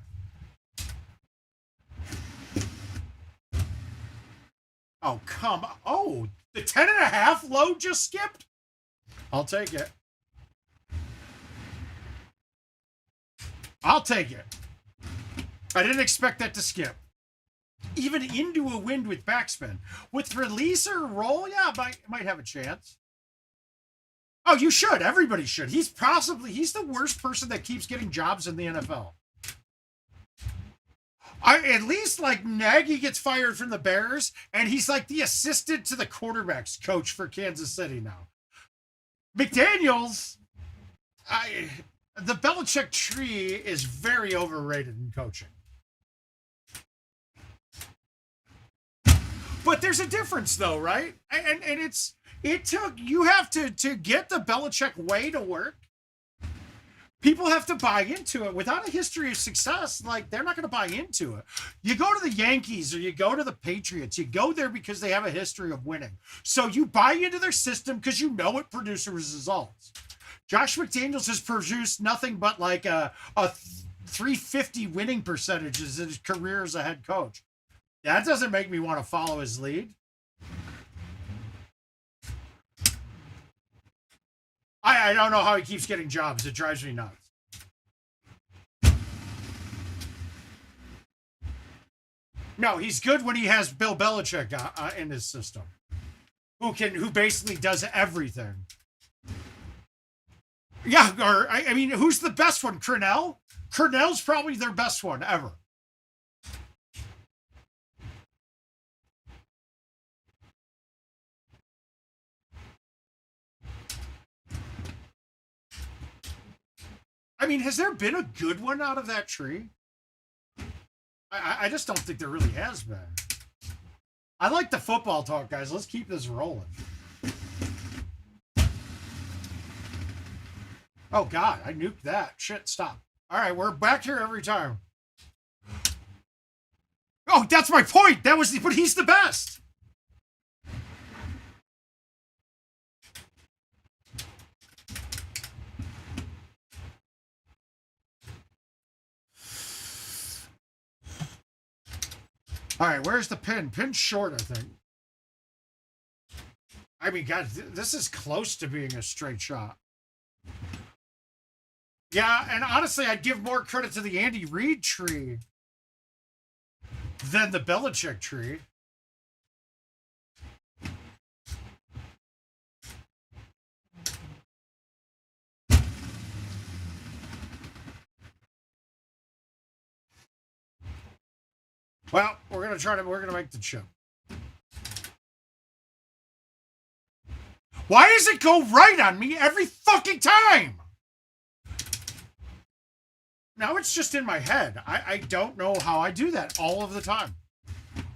Oh, come on. Oh, the 10.5 low just skipped? I'll take it. I'll take it. I didn't expect that to skip. Even into a wind with backspin. With release or roll, yeah, might have a chance. Oh, you should. Everybody should. He's the worst person that keeps getting jobs in the NFL. At least like Nagy gets fired from the Bears, and he's like the assistant to the quarterbacks coach for Kansas City now. McDaniels, the Belichick tree is very overrated in coaching. But there's a difference though, right? And you have to get the Belichick way to work. People have to buy into it. Without a history of success, like, they're not going to buy into it. You go to the Yankees or you go to the Patriots, you go there because they have a history of winning. So you buy into their system because you know it produces results. Josh McDaniels has produced nothing but like a 350 winning percentages in his career as a head coach. That doesn't make me want to follow his lead. I don't know how he keeps getting jobs. It drives me nuts. No, he's good when he has Bill Belichick in his system, who basically does everything. Yeah, or I mean, who's the best one? Cornell? Cornell's probably their best one ever. I mean, has there been a good one out of that tree? I just don't think there really has been. I like the football talk, guys. Let's keep this rolling. Oh, God, I nuked that. Shit, stop. All right, we're back here every time. Oh, that's my point. But he's the best. All right, where's the pin? Pin's short, I think. I mean, God, this is close to being a straight shot. Yeah, and honestly, I'd give more credit to the Andy Reid tree than the Belichick tree. Well, we're gonna make the chip. Why does it go right on me every fucking time? Now it's just in my head. I don't know how I do that all of the time.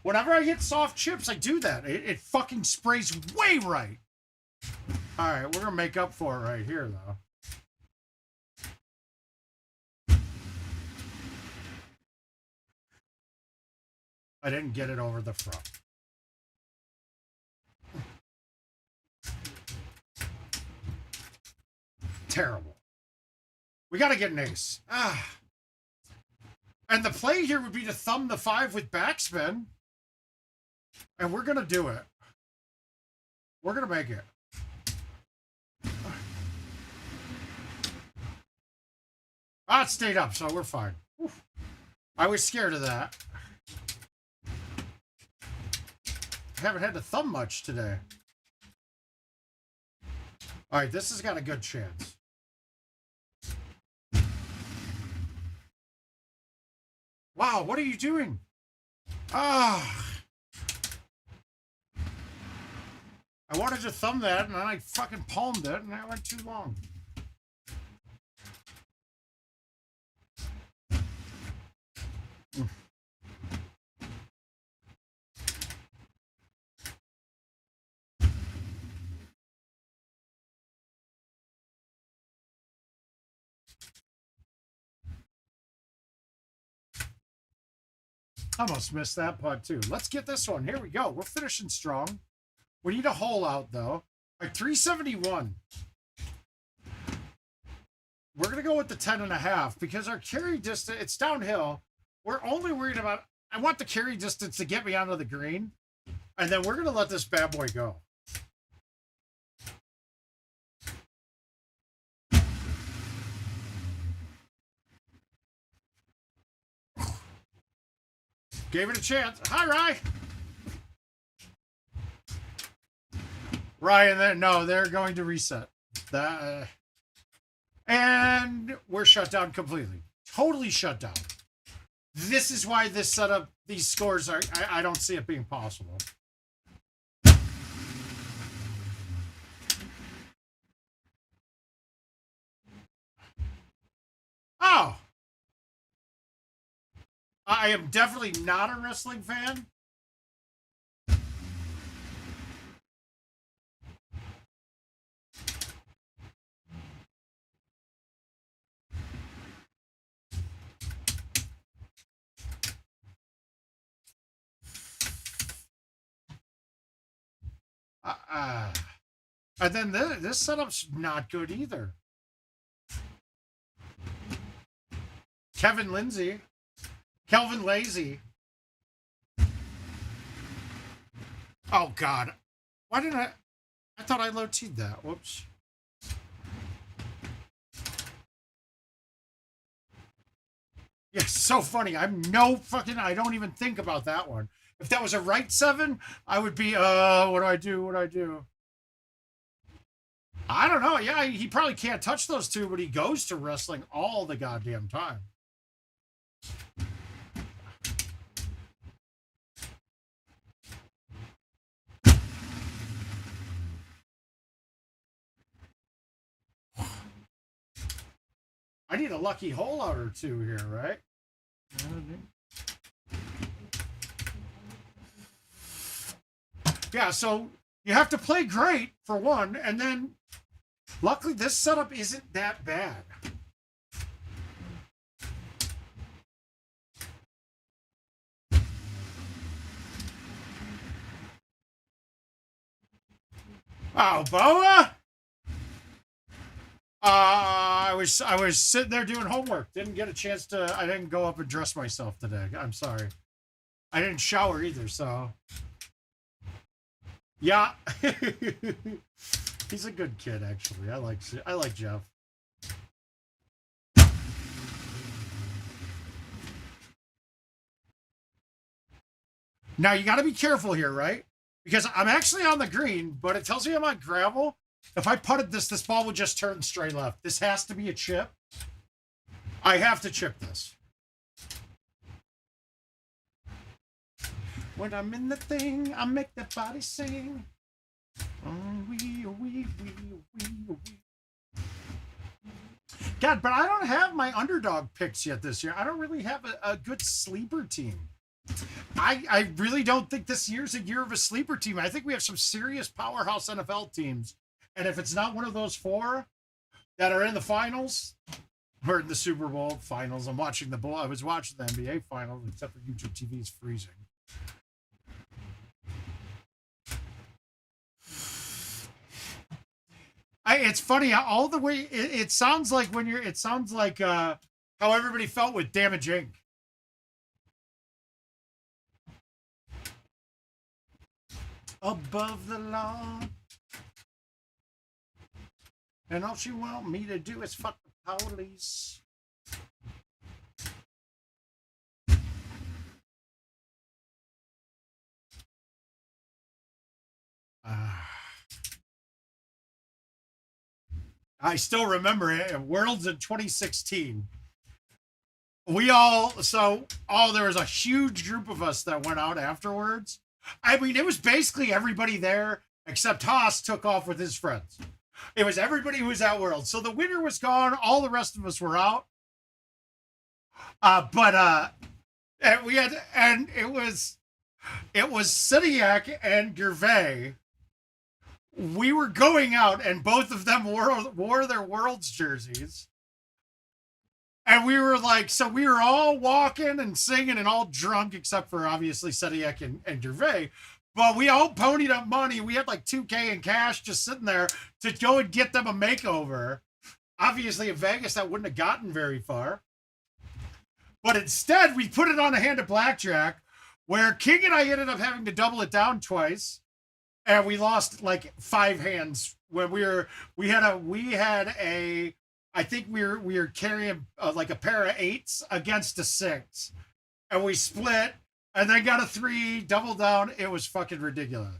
Whenever I hit soft chips, I do that. It fucking sprays way right. All right, we're gonna make up for it right here, though. I didn't get it over the front. Terrible. We got to get an ace. And the play here would be to thumb the 5 with backspin. And we're going to do it. We're going to make it. It stayed up, so we're fine. Oof. I was scared of that. I haven't had to thumb much today. All right, this has got a good chance. Wow, what are you doing? I wanted to thumb that, and then I fucking palmed it, and that went too long. I almost missed that putt too. Let's get this one. Here we go. We're finishing strong. We need a hole out though. All right, 371. We're going to go with the 10.5 because our carry distance, it's downhill. We're only worried about, I want the carry distance to get me onto the green. And then we're going to let this bad boy go. Gave it a chance. Hi, Rye. Ryan, no, they're going to reset. And we're shut down completely. Totally shut down. This is why this setup, these scores are, I don't see it being possible. Oh. I am definitely not a wrestling fan. And then this setup's not good either. Kelvin Lazy. Oh, God. Why didn't I thought I low-teed that. Whoops. Yeah, so funny. I don't even think about that one. If that was a right 7, I would be, what do I do? I don't know. Yeah, he probably can't touch those two, but he goes to wrestling all the goddamn time. I need a lucky hole out or two here, right? Yeah, so you have to play great for one, and then luckily this setup isn't that bad. Oh, Boa! I was sitting there doing homework. Didn't get a chance to. I didn't go up and dress myself today. I'm sorry. I didn't shower either, so. Yeah. He's a good kid, actually. I like Jeff. Now you got to be careful here, right? Because I'm actually on the green, but it tells me I'm on gravel. If I putted this ball would just turn straight left. This has to be a chip. I have to chip this. When I'm in the thing, I make that body sing. God, but I don't have my underdog picks yet this year. I don't really have a good sleeper team. I really don't think this year's a year of a sleeper team. I think we have some serious powerhouse NFL teams. And if it's not one of those 4 that are in the finals or in the Super Bowl finals, I'm watching the Bowl. I was watching the NBA finals, except for YouTube TV is freezing. It's funny how all the way it sounds like how everybody felt with Damage Inc. Above the law. And all she want me to do is fuck the police. I still remember it. Worlds in 2016. There was a huge group of us that went out afterwards. I mean, it was basically everybody there except Haas took off with his friends. It was everybody who was at Worlds. So the winner was gone. All the rest of us were out. And it was Sidiak and Gervais. We were going out, and both of them wore their Worlds jerseys. And we were we were all walking and singing and all drunk, except for obviously Sidiak and Gervais. But we all ponied up money. We had like $2,000 in cash just sitting there to go and get them a makeover. Obviously, in Vegas, that wouldn't have gotten very far. But instead, we put it on a hand of blackjack. where King and I ended up having to double it down twice, and we lost like 5 hands when we had a I think we were carrying like a pair of 8s against a 6, and we split and then got a 3 double down. It was fucking ridiculous.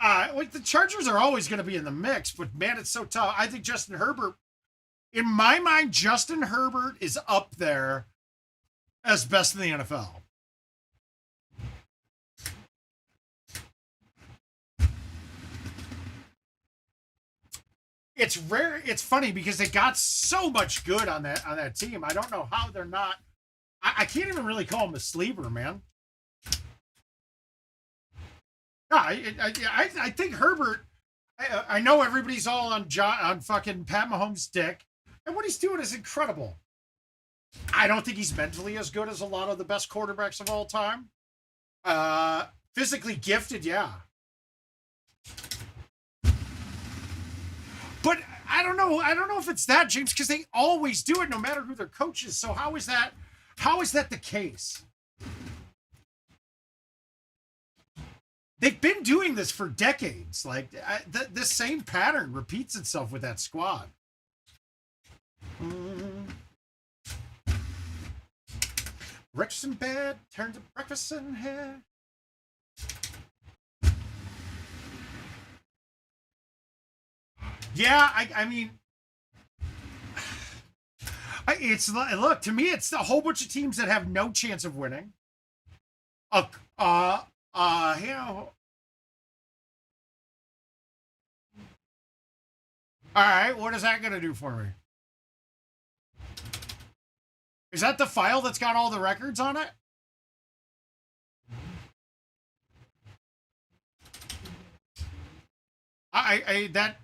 Like the Chargers are always going to be in the mix, but man, it's so tough. I think Justin Herbert, in my mind, Justin Herbert is up there as best in the NFL. It's rare. It's funny because they got so much good on that team. I don't know how they're not. I can't even really call him a sleeper, man. No, I think Herbert. I know everybody's all on fucking Pat Mahomes' dick, and what he's doing is incredible. I don't think he's mentally as good as a lot of the best quarterbacks of all time. Physically gifted, yeah. But I don't know if it's that, James, because they always do it no matter who their coach is. So how is that the case? They've been doing this for decades. Like this same pattern repeats itself with that squad. Breakfast in bed, turn to breakfast in here. Yeah, I mean, it's look to me, it's a whole bunch of teams that have no chance of winning. You know. All right, what is that going to do for me? Is that the file that's got all the records on it?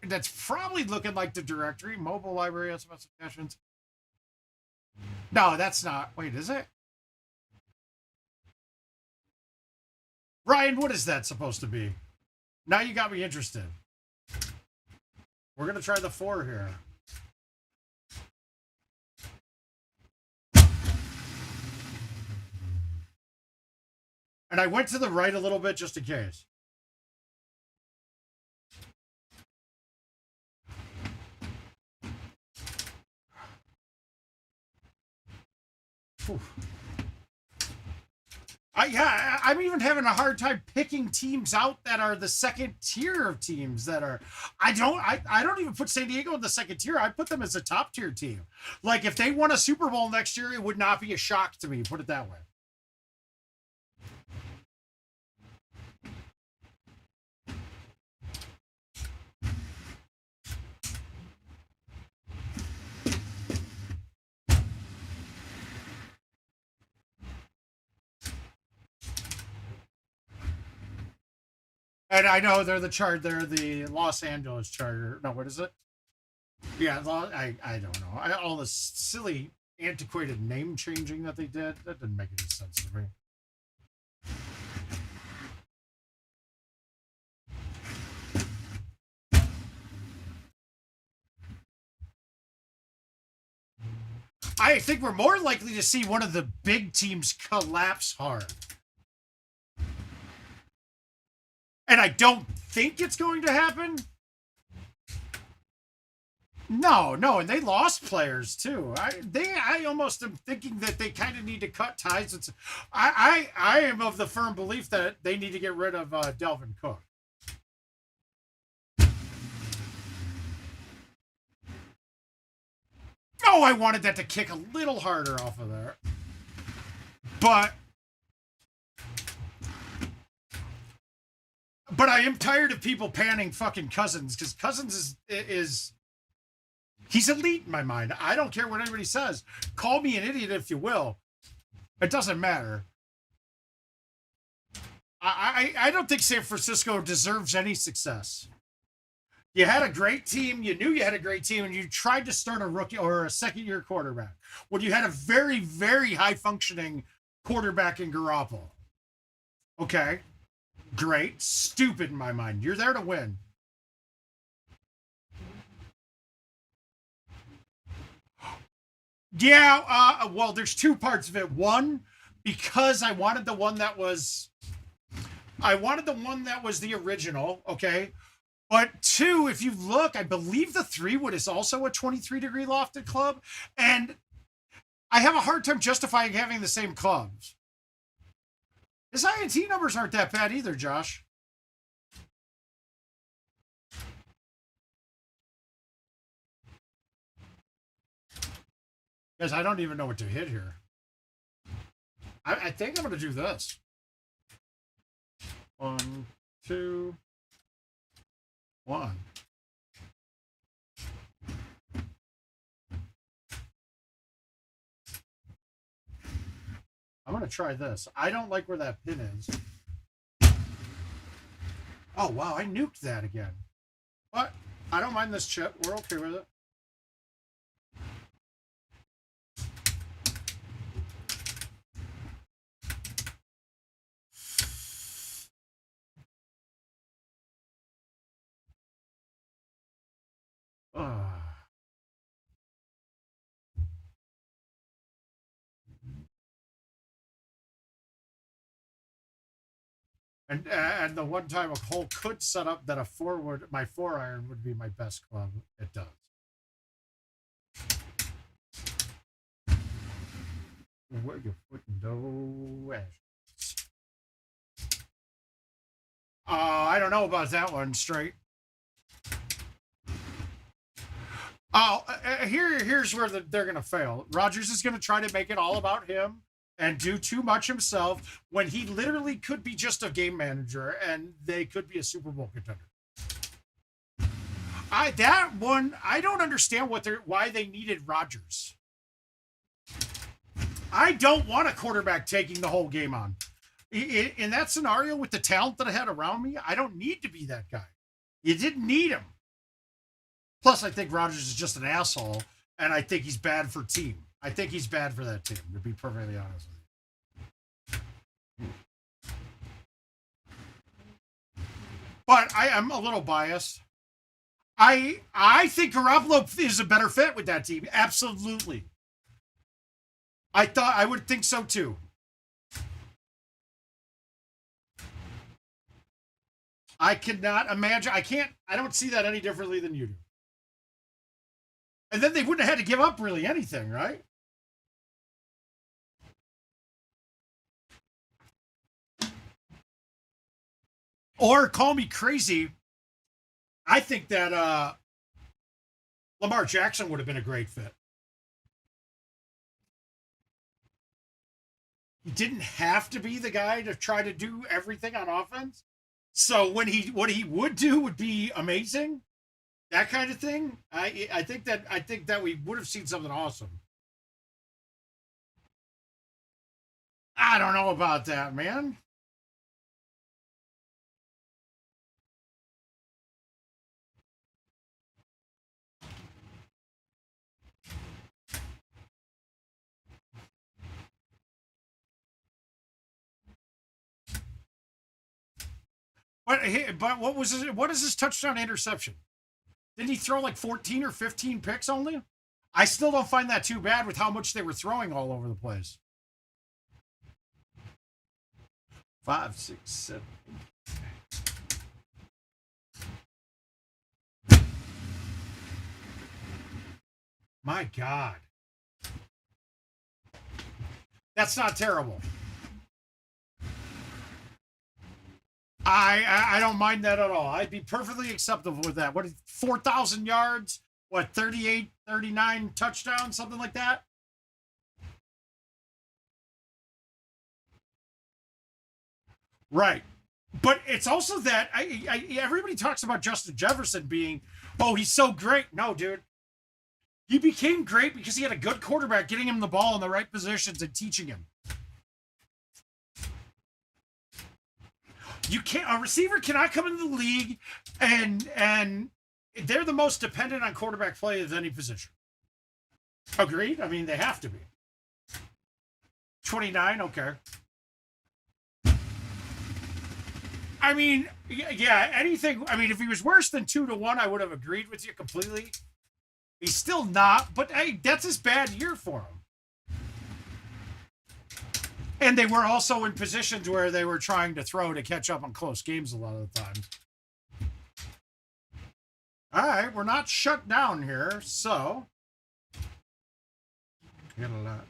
That's probably looking like the directory, mobile library, SMS suggestions. No, that's not. Wait, is it? Ryan, what is that supposed to be? Now you got me interested. We're going to try the 4 here. And I went to the right a little bit just in case. I'm even having a hard time picking teams out that are the second tier of teams that are. I don't even put San Diego in the second tier. I put them as a top tier team. Like if they won a Super Bowl next year, it would not be a shock to me. Put it that way. And I know they're the Los Angeles Charger. No, what is it? Yeah, I don't know. All the silly, antiquated name changing that they did, that didn't make any sense to me. I think we're more likely to see one of the big teams collapse hard. And I don't think it's going to happen. No, and they lost players too. I almost am thinking that they kind of need to cut ties. I am of the firm belief that they need to get rid of Delvin Cook. Oh, I wanted that to kick a little harder off of there. But I am tired of people panning fucking Cousins, because Cousins is he's elite in my mind. I don't care what anybody says. Call me an idiot if you will. It doesn't matter. I don't think San Francisco deserves any success. You had a great team. You knew you had a great team, and you tried to start a rookie or a second-year quarterback when you had a very, very high-functioning quarterback in Garoppolo. Okay. Great. Stupid in my mind. You're there to win. Yeah, well, there's two parts of it. One, because I wanted the one that was the original, okay? But two, if you look, I believe the 3-wood is also a 23-degree lofted club, and I have a hard time justifying having the same clubs. His INT numbers aren't that bad either, Josh. Guys, I don't even know what to hit here. I think I'm going to do this. 1, 2, 1. I'm going to try this. I don't like where that pin is. Oh, wow, I nuked that again. But I don't mind this chip. We're okay with it. And the one time a hole could set up that my 4-iron would be my best club. It does. Where you putting no ashes? I don't know about that one. Straight. Oh, here's where they're going to fail. Rogers is going to try to make it all about him and do too much himself when he literally could be just a game manager and they could be a Super Bowl contender. I don't understand why they needed Rodgers. I don't want a quarterback taking the whole game on. In that scenario with the talent that I had around me, I don't need to be that guy. You didn't need him. Plus, I think Rodgers is just an asshole, and I think he's bad for team. I think he's bad for that team, to be perfectly honest with you. But I am a little biased. I think Garoppolo is a better fit with that team. Absolutely. I would think so too. I cannot imagine. I don't see that any differently than you do. And then they wouldn't have had to give up really anything, right? Or call me crazy. I think that Lamar Jackson would have been a great fit. He didn't have to be the guy to try to do everything on offense. So what he would do would be amazing. That kind of thing. I think that we would have seen something awesome. I don't know about that, man. But what is his touchdown interception? Didn't he throw like 14 or 15 picks only? I still don't find that too bad with how much they were throwing all over the place. 5, 6, 7. My God. That's not terrible. I don't mind that at all. I'd be perfectly acceptable with that. What, 4,000 yards? What, 38, 39 touchdowns, something like that? Right. But it's also that everybody talks about Justin Jefferson being, oh, he's so great. No, dude. He became great because he had a good quarterback getting him the ball in the right positions and teaching him. A receiver cannot come into the league and they're the most dependent on quarterback play of any position. Agreed? I mean, they have to be. 29, okay. I mean, yeah, anything. I mean, if he was worse than 2-1, I would have agreed with you completely. He's still not, but hey, that's his bad year for him. And they were also in positions where they were trying to throw to catch up on close games a lot of the times. All right, we're not shut down here, so get a lot.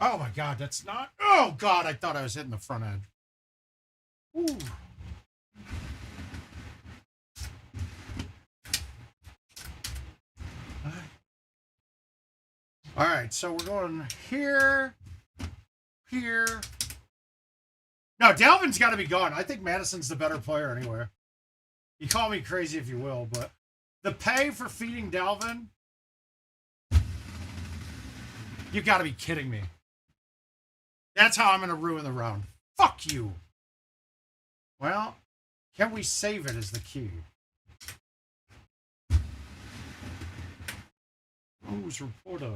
Oh my God, that's not. Oh God, I thought I was hitting the front edge. Ooh. All right, so we're going here, here. No, Dalvin's got to be gone. I think Madison's the better player anywhere. You call me crazy if you will, but the pay for feeding Dalvin, you got to be kidding me. That's how I'm going to ruin the round. Fuck you. Well, can we save it is the key. Who's reporter?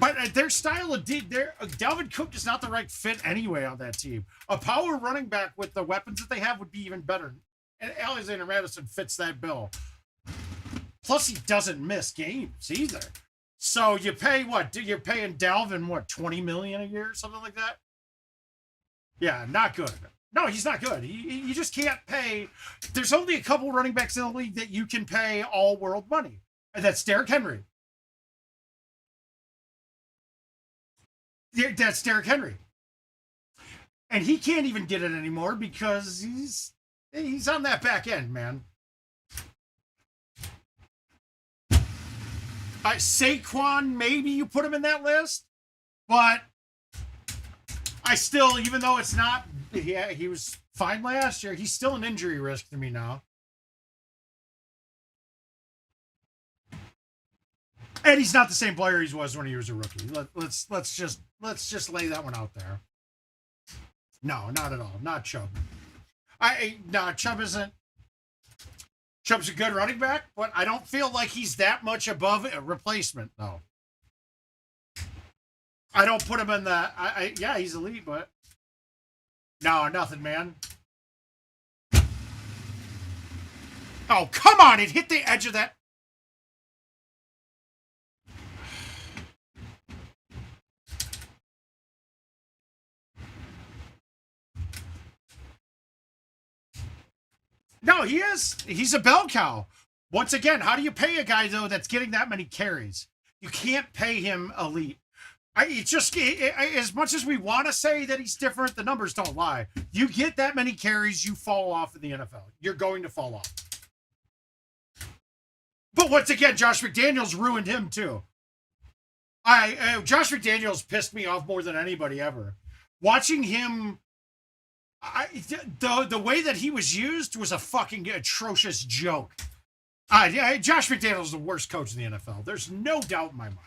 But their style of Dalvin Cook is not the right fit anyway on that team. A power running back with the weapons that they have would be even better. And Alexander Madison fits that bill. Plus, he doesn't miss games either. So you pay what? You're paying Dalvin what, $20 million a year, something like that? Yeah, not good. No, he's not good. You just can't pay. There's only a couple running backs in the league that you can pay all world money, and that's Derrick Henry. That's Derrick Henry, and he can't even get it anymore because he's on that back end, man. Saquon, maybe you put him in that list, but I still, even though it's not, he was fine last year, he's still an injury risk to me now. And he's not the same player he was when he was a rookie. Let's just lay that one out there. No, not at all. Not Chubb. Chubb isn't. Chubb's a good running back, but I don't feel like he's that much above a replacement, though. I don't put him in the. Yeah, he's elite, but no, nothing, man. Oh, come on! It hit the edge of that. No, he is. He's a bell cow. Once again, how do you pay a guy, though, that's getting that many carries? You can't pay him elite. As much as we want to say that he's different, the numbers don't lie. You get that many carries, you fall off in the NFL. You're going to fall off. But once again, Josh McDaniels ruined him, too. Josh McDaniels pissed me off more than anybody ever. Watching him... the way that he was used was a fucking atrocious joke. Josh McDaniels is the worst coach in the NFL. There's no doubt in my mind.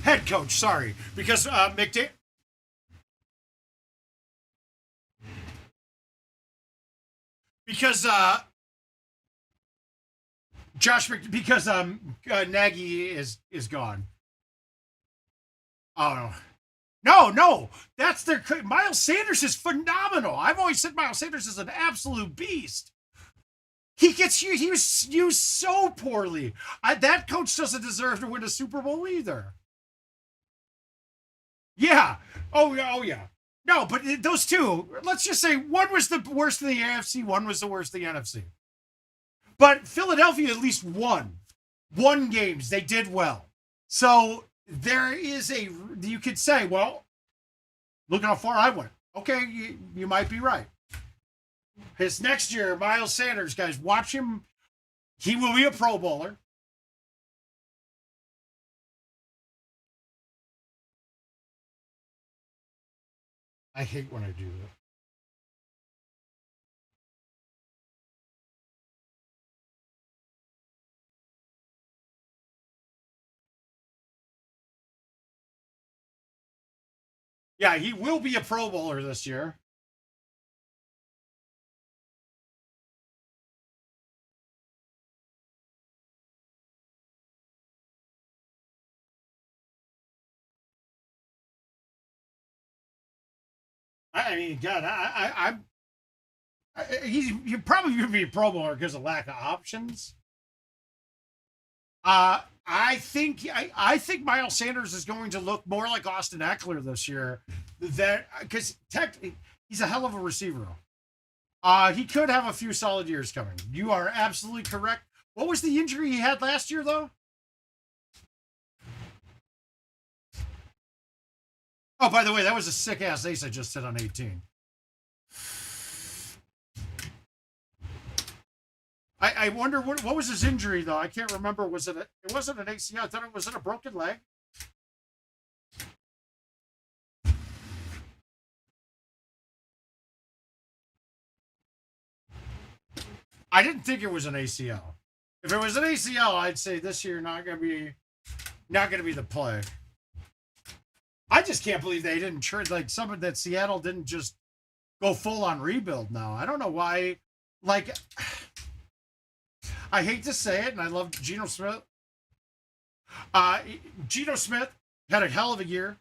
Head coach, sorry, because Josh Nagy is gone. Oh no, that's their. Miles Sanders is phenomenal. I've always said Miles Sanders is an absolute beast. He was used so poorly. That coach doesn't deserve to win a Super Bowl either. Yeah. Oh yeah. No, but those two, let's just say one was the worst in the AFC, one was the worst in the NFC. But Philadelphia at least won games. They did well. So there is you could say, well, look how far I went. Okay, you might be right. His next year, Miles Sanders, guys, watch him. He will be a Pro Bowler. I hate when I do that. Yeah, he will be a Pro Bowler this year. I mean, God, you're probably going to be a Pro Bowler because of lack of options. I think Miles Sanders is going to look more like Austin Eckler this year. That because technically he's a hell of a receiver. He could have a few solid years coming. You are absolutely correct. What was the injury he had last year, though? Oh, by the way, that was a sick ass ace I just hit on 18. I wonder what was his injury though. I can't remember. It wasn't an ACL. I thought it was a broken leg. I didn't think it was an ACL. If it was an ACL, I'd say this year not gonna be the play. I just can't believe they didn't trade like something that Seattle didn't just go full on rebuild now. I don't know why. Like, I hate to say it, and I love Geno Smith. Geno Smith had a hell of a year.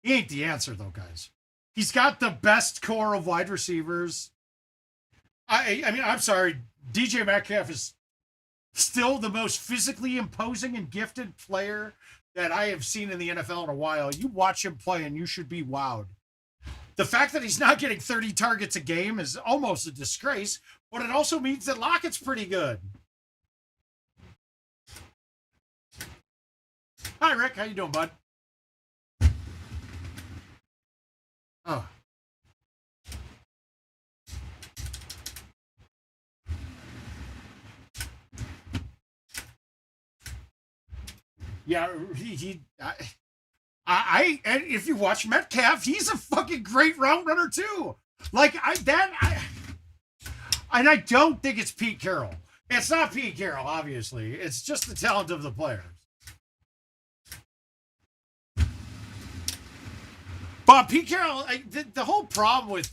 He ain't the answer though, guys. He's got the best core of wide receivers. I mean, I'm sorry. DJ Metcalf is still the most physically imposing and gifted player that I have seen in the NFL in a while. You watch him play and you should be wowed. The fact that he's not getting 30 targets a game is almost a disgrace, but it also means that Lockett's pretty good. Hi, Rick. How you doing, bud? Oh. Yeah, and if you watch Metcalf, he's a fucking great route runner too. Like and I don't think it's Pete Carroll. It's not Pete Carroll, obviously. It's just the talent of the players. But Pete Carroll, the whole problem with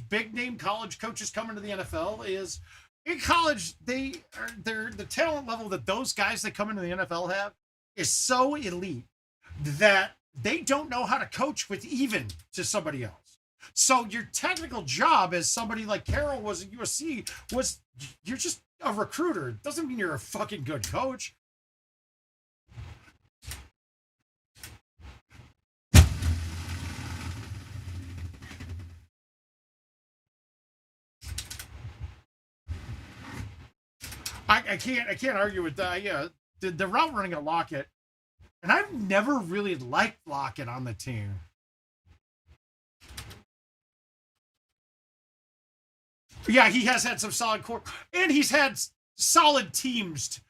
big name college coaches coming to the NFL is in college, the talent level that those guys that come into the NFL have is so elite that they don't know how to coach with even to somebody else. So your technical job as somebody like Carroll was at USC was you're just a recruiter. It doesn't mean you're a fucking good coach. I can't argue with that. Yeah, the route running of Lockett, and I've never really liked Lockett on the team. Yeah, he has had some solid core, and he's had solid teams.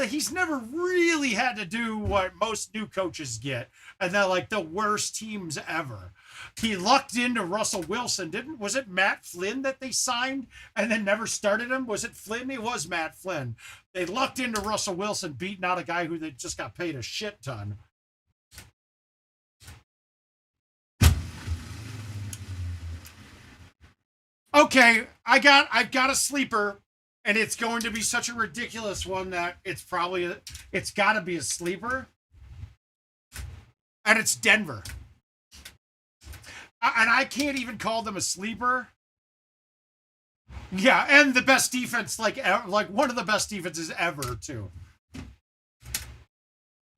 He's never really had to do what most new coaches get, and they're like the worst teams ever. He lucked into Russell Wilson, was it Matt Flynn that they signed and then never started him? Was it Flynn? It was Matt Flynn. They lucked into Russell Wilson, beating out a guy who they just got paid a shit ton. Okay, I've got a sleeper, and it's going to be such a ridiculous one that it's got to be a sleeper, and it's Denver. And I can't even call them a sleeper. Yeah, and the best defense, like one of the best defenses ever, too.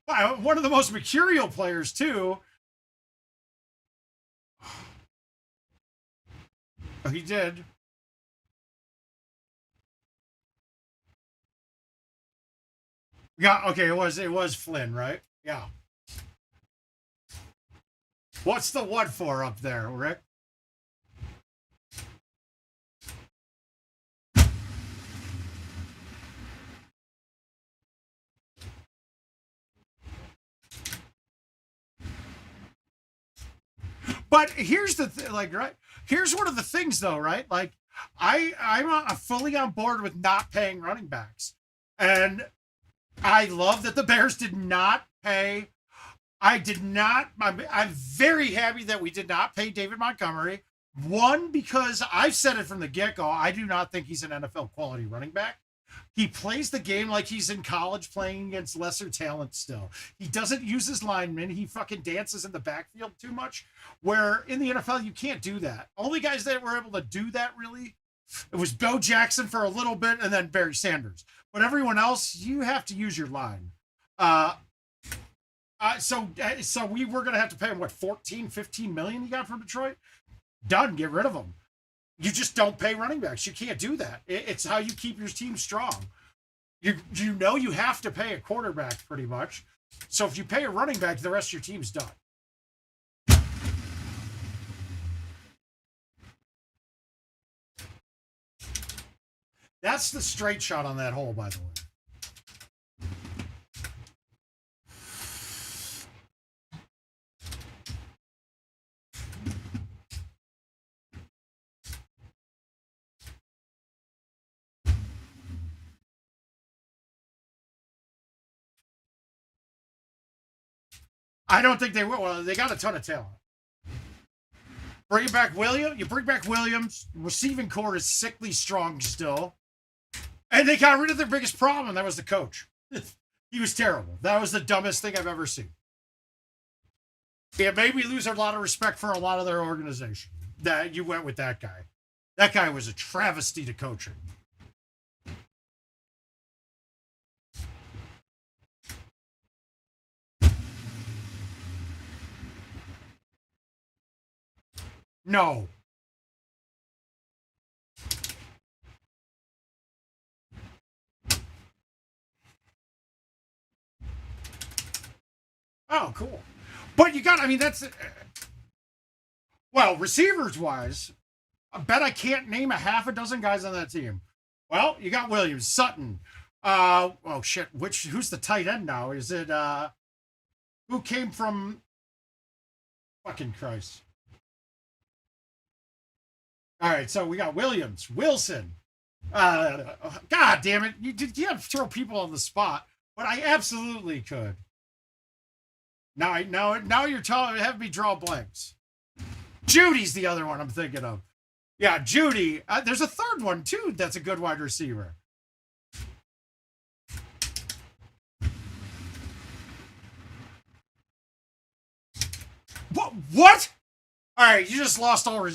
One of the most mercurial players, too. Oh, he did. Yeah, okay, it was Flynn, right? Yeah. What's the what for up there, Rick? But here's the thing, like, right? Here's one of the things, though, right? Like, I'm fully on board with not paying running backs, and I love that the Bears did not pay. I'm very happy that we did not pay David Montgomery. One, because I've said it from the get-go, I do not think he's an NFL quality running back. He plays the game like he's in college playing against lesser talent still. He doesn't use his linemen. He fucking dances in the backfield too much, where in the NFL, you can't do that. Only guys that were able to do that really, it was Bo Jackson for a little bit and then Barry Sanders. But everyone else, you have to use your line. So we were going to have to pay him, what, 14, 15 million he got from Detroit? Done. Get rid of him. You just don't pay running backs. You can't do that. It's how you keep your team strong. You know you have to pay a quarterback pretty much. So if you pay a running back, the rest of your team's done. That's the straight shot on that hole, by the way. I don't think they will. Well, they got a ton of talent. Bring back Williams. You bring back Williams. Receiving core is sickly strong still. And they got rid of their biggest problem. That was the coach. He was terrible. That was the dumbest thing I've ever seen. It made me lose a lot of respect for a lot of their organization that you went with that guy. That guy was a travesty to coaching. No. Oh, cool. But you got, I mean, that's, well, receivers wise, I bet I can't name a half a dozen guys on that team. Well, you got Williams, Sutton. Oh shit, who's the tight end now? Is it, who came from, fucking Christ. All right, so we got Williams, Wilson. God damn it. You can't throw people on the spot, but I absolutely could. Now you're having me draw blanks. Judy's the other one I'm thinking of. Yeah, Judy. There's a third one, too, that's a good wide receiver. What? All right, you just lost all.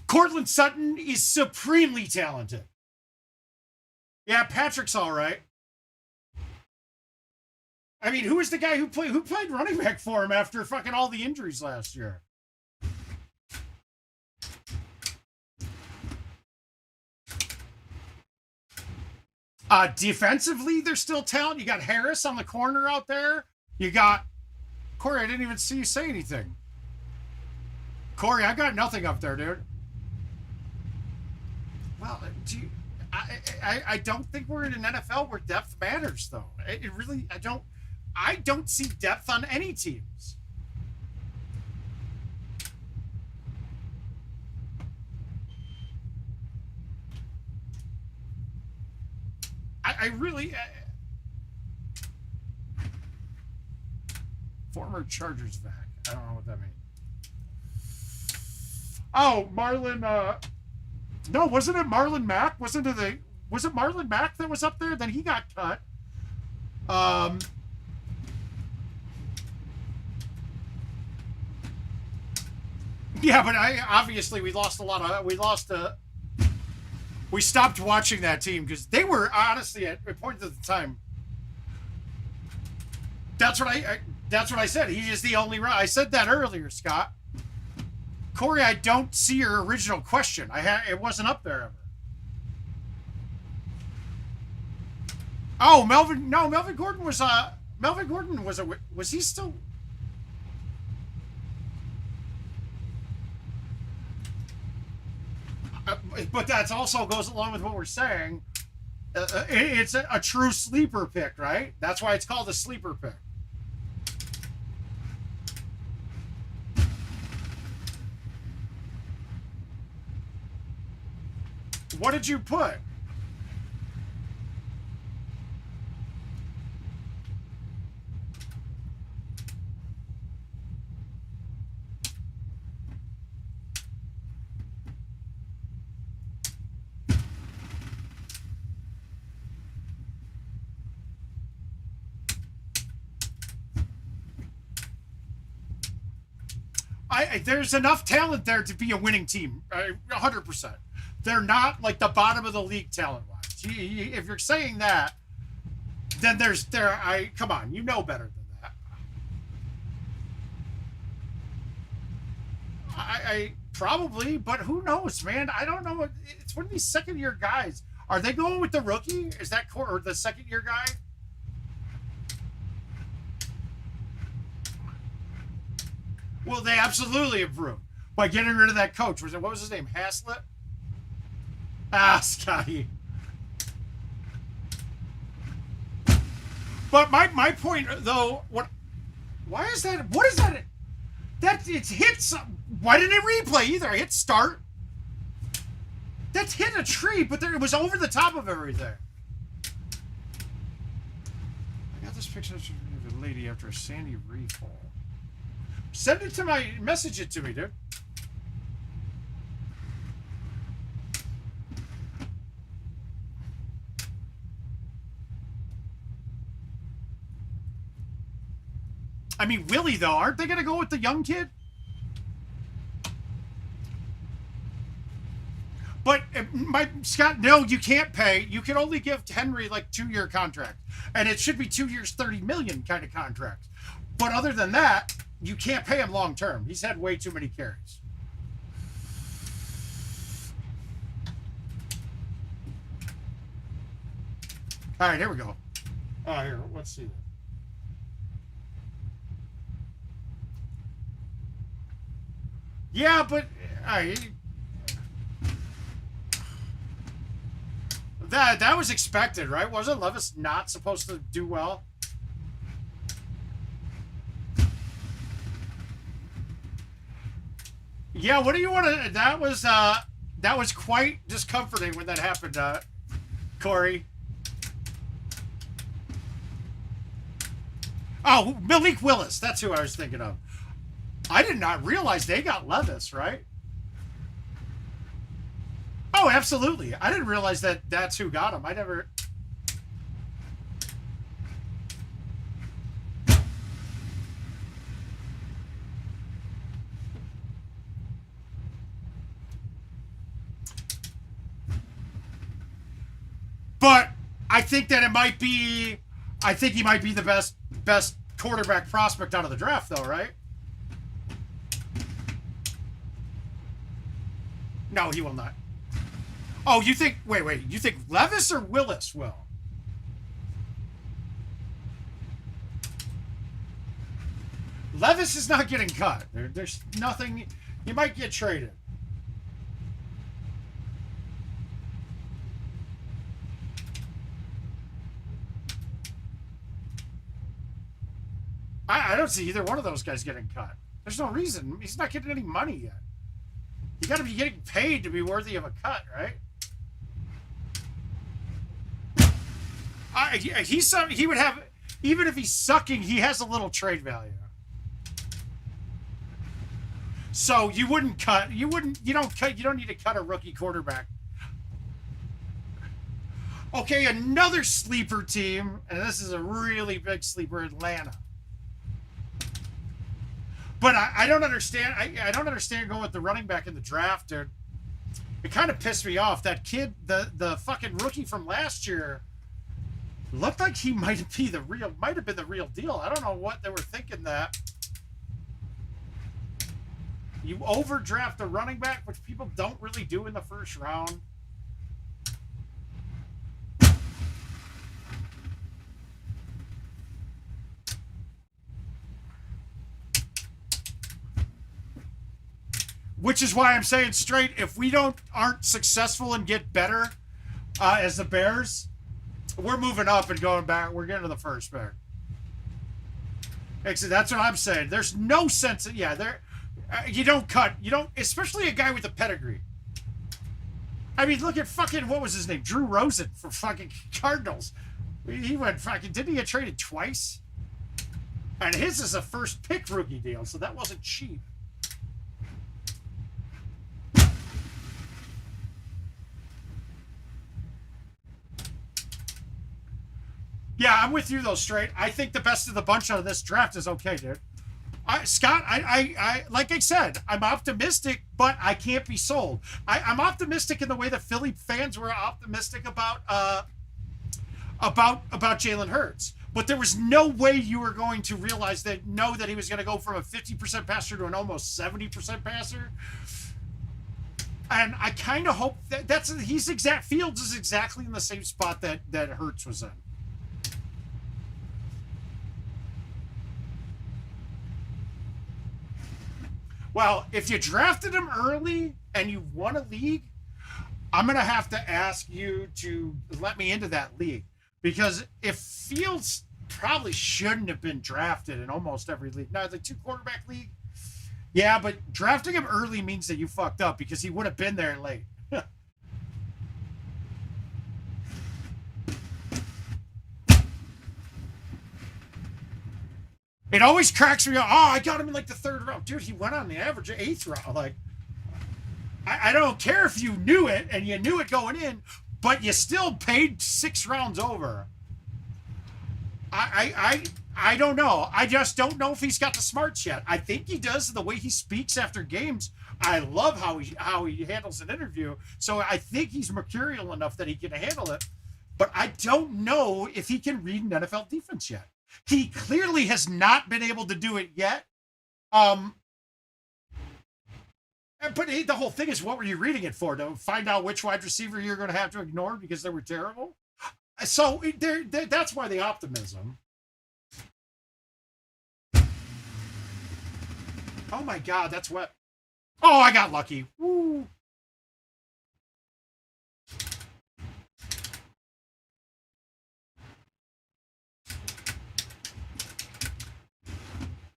Cortland Sutton is supremely talented. Yeah, Patrick's all right. I mean, who was the guy who played running back for him after fucking all the injuries last year? Defensively, there's still talent. You got Harris on the corner out there. You got Corey. I didn't even see you say anything. Corey, I got nothing up there, dude. Well, I don't think we're in an NFL where depth matters, though. It really, I don't see depth on any teams. I really, former Chargers back. I don't know what that means. Oh, Marlon, no, wasn't it Marlon Mack? Was it Marlon Mack that was up there? Then he got cut. Yeah, but obviously we lost a lot of, we stopped watching that team because they were honestly at points at the time. That's what I said. He is the only, I said that earlier, Scott. Corey, I don't see your original question. It wasn't up there ever. Oh, Melvin Gordon was was he still? But that also goes along with what we're saying. It's a true sleeper pick, right? That's why it's called a sleeper pick. What did you put? There's enough talent there to be a winning team, 100%. They're not like the bottom of the league talent-wise. If you're saying that, then come on, you know better than that. I probably, but who knows, man? I don't know. It's one of these second-year guys. Are they going with the rookie? Is that or the second-year guy? Well, they absolutely improved by getting rid of that coach. What was his name? Haslett? Scotty. But my point, though, why is that? What is that? It's hit. Why didn't it replay either? I hit start. That's hit a tree, but it was over the top of everything. I got this picture of a lady after a Sandy refall. Send it to message it to me, dude. I mean, Willie, though, aren't they going to go with the young kid? But, Scott, no, you can't pay. You can only give Henry, like, 2-year contract. And it should be 2 years, $30 million kind of contract. But other than that, you can't pay him long term. He's had way too many carries. All right, here we go. Here, let's see that. Yeah, but that was expected, right? Wasn't Levis not supposed to do well? Yeah, what do you want to? That was quite discomforting when that happened, Corey. Oh, Malik Willis. That's who I was thinking of. I did not realize they got Levis, right? Oh, absolutely. I didn't realize that's who got him. I never... But I think that it might be... I think he might be the best quarterback prospect out of the draft, though, right? No, he will not. Oh, you think... Wait. You think Levis or Willis will? Levis is not getting cut. There's nothing... He might get traded. I don't see either one of those guys getting cut. There's no reason. He's not getting any money yet. You got to be getting paid to be worthy of a cut, right? He would have, even if he's sucking, he has a little trade value. So you wouldn't cut. You don't need to cut a rookie quarterback. Okay, another sleeper team, and this is a really big sleeper, Atlanta. But I don't understand. I don't understand going with the running back in the draft, dude. It kind of pissed me off. That kid, the fucking rookie from last year, looked like he might have been the real deal. I don't know what they were thinking that. You overdraft a running back, which people don't really do in the first round. Which is why I'm saying straight, if we aren't successful and get better as the Bears, we're moving up and going back. We're getting to the first pair. That's what I'm saying. There's no sense of, you don't cut. You don't, especially a guy with a pedigree. I mean, look at fucking, what was his name? Drew Rosen for fucking Cardinals. He went fucking, didn't he get traded twice? And his is a first pick rookie deal, so that wasn't cheap. Yeah, I'm with you, though, straight. I think the best of the bunch out of this draft is okay, dude. Scott, like I said, I'm optimistic, but I can't be sold. I'm optimistic in the way that Philly fans were optimistic about Jalen Hurts. But there was no way you were going to know that he was going to go from a 50% passer to an almost 70% passer. And I kind of hope that Fields is exactly in the same spot that Hurts was in. Well, if you drafted him early and you won a league, I'm going to have to ask you to let me into that league. Because if Fields probably shouldn't have been drafted in almost every league. Now, the 2-quarterback league, yeah, but drafting him early means that you fucked up because he would have been there late. It always cracks me up. Oh, I got him in like the 3rd round. Dude, he went on the average 8th round. Like, I don't care if you knew it and you knew it going in, but you still paid 6 rounds over. I don't know. I just don't know if he's got the smarts yet. I think he does. The way he speaks after games, I love how he handles an interview. So I think he's mercurial enough that he can handle it. But I don't know if he can read an NFL defense yet. He clearly has not been able to do it yet. But the whole thing is, what were you reading it for? To find out which wide receiver you're going to have to ignore because they were terrible? So that's why the optimism. Oh my God, that's what. Oh, I got lucky. Woo.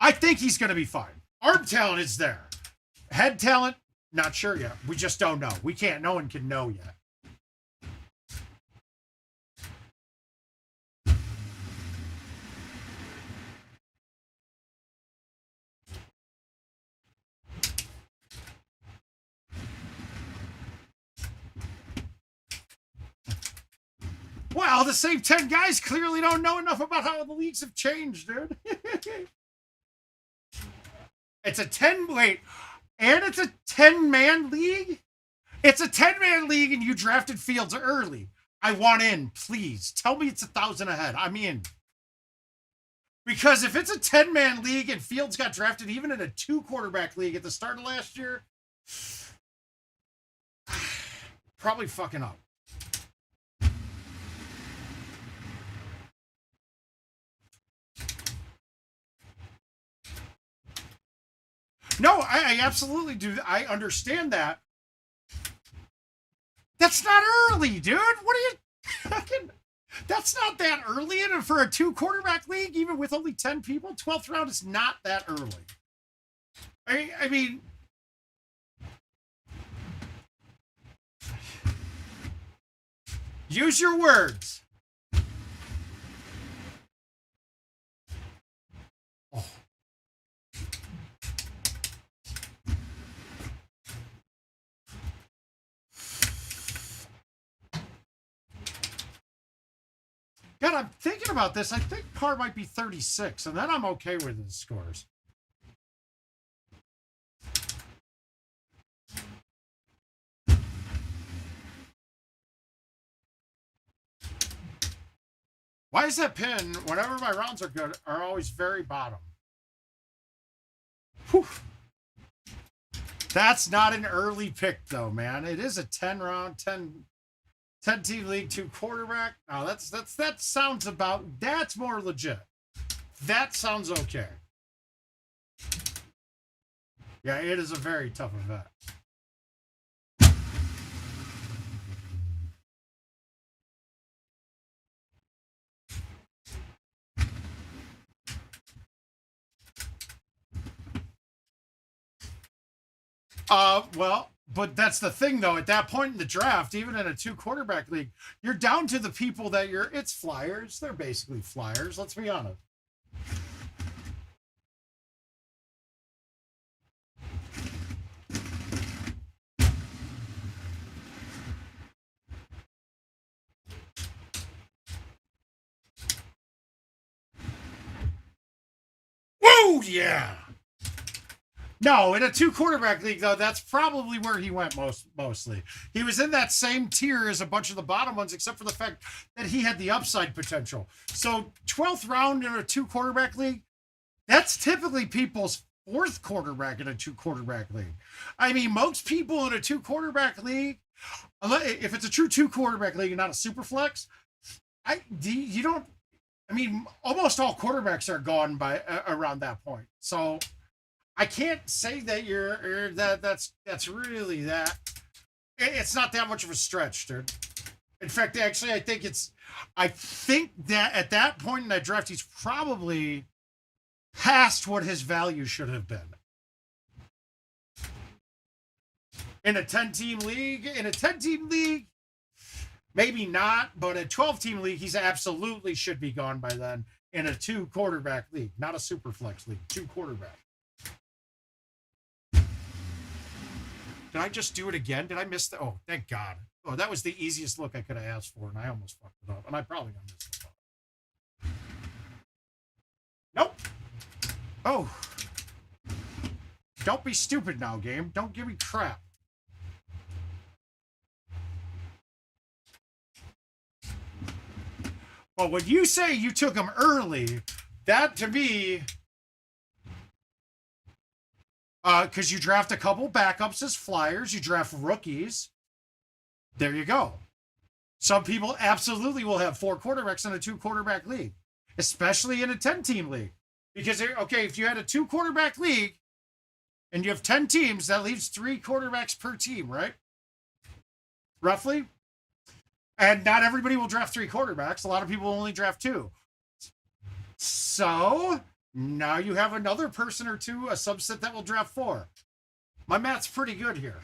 I think he's going to be fine. Arm talent is there. Head talent, not sure yet. We just don't know. We can't. No one can know yet. Wow, the same 10 guys clearly don't know enough about how the leagues have changed, dude. It's a 10-man league? It's a 10-man league and you drafted Fields early. I want in, please. Tell me it's 1,000 ahead. I'm in. Because if it's a 10-man league and Fields got drafted even in a 2-quarterback league at the start of last year, probably fucking up. No, I absolutely do. I understand that. That's not early, dude. What are you fucking... That's not that early for a 2-quarterback league, even with only 10 people. 12th round is not that early. I mean... Use your words. Oh. God, I'm thinking about this. I think Carr might be 36, and then I'm okay with his scores. Why is that pin, whenever my rounds are good, are always very bottom? Whew. That's not an early pick, though, man. It is a 10-round, 10-team league, 2-quarterback. Oh, that sounds about... That's more legit. That sounds okay. Yeah, it is a very tough event. Well, but that's the thing, though. At that point in the draft, even in a 2-quarterback league, you're down to the people that it's flyers. They're basically flyers. Let's be honest. Woo! Yeah! No, in a 2-quarterback league, though, that's probably where he went mostly. He was in that same tier as a bunch of the bottom ones, except for the fact that he had the upside potential. So 12th round in a 2-quarterback league, that's typically people's 4th quarterback in a 2-quarterback league. I mean, most people in a 2-quarterback league, if it's a true 2-quarterback league and not a super flex, you don't. I mean, almost all quarterbacks are gone by around that point. So I can't say that that's really that. It's not that much of a stretch, dude. In fact, actually, I think that at that point in that draft, he's probably past what his value should have been. In a 10-team league, maybe not, but a 12-team league, he's absolutely should be gone by then. In a 2-quarterback league, not a super flex league, 2-quarterback. Did I just do it again? Did I miss the? Oh, thank God. Oh, that was the easiest look I could have asked for, and I almost fucked it up. And I probably gonna miss it. Nope. Oh. Don't be stupid now, game. Don't give me crap. Well, when you say you took him early, that to me, because you draft a couple backups as flyers, you draft rookies. There you go. Some people absolutely will have 4 quarterbacks in a 2-quarterback league, especially in a 10-team league. Because, okay, if you had a 2-quarterback league and you have 10 teams, that leaves 3 quarterbacks per team, right? Roughly. And not everybody will draft 3 quarterbacks. A lot of people only draft 2. So now you have another person or two, a subset that will draft 4. My math's pretty good here.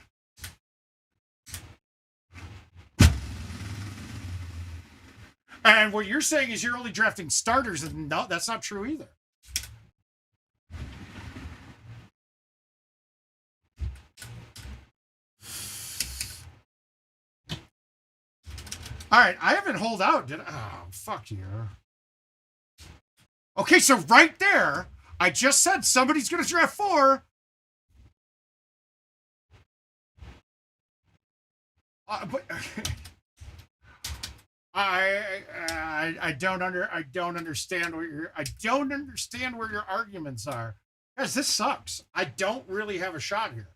And what you're saying is you're only drafting starters, and no, that's not true either. All right, I haven't holed out, did I? Oh, fuck you. Okay, so right there, I just said somebody's going to draft 4. But I don't understand where your arguments are. Guys, this sucks. I don't really have a shot here.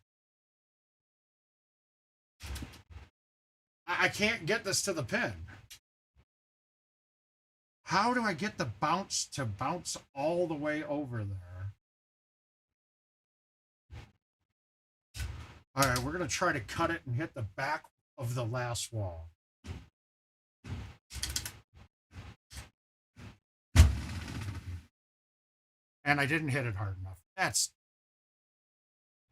I can't get this to the pin. How do I get the bounce to bounce all the way over there? All right, we're going to try to cut it and hit the back of the last wall. And I didn't hit it hard enough.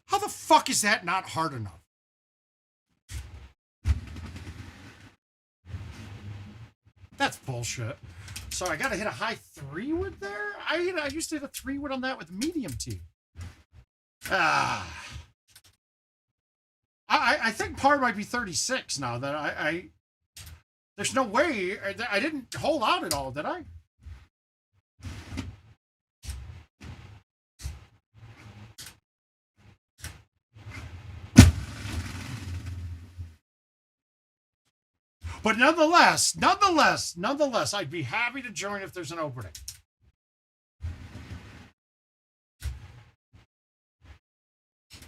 How the fuck is that not hard enough? That's bullshit. So I got to hit a high 3-wood there? I used to hit a 3-wood on that with medium T. I think par might be 36 now that there's no way I didn't hold out at all, did I? But nonetheless, I'd be happy to join if there's an opening.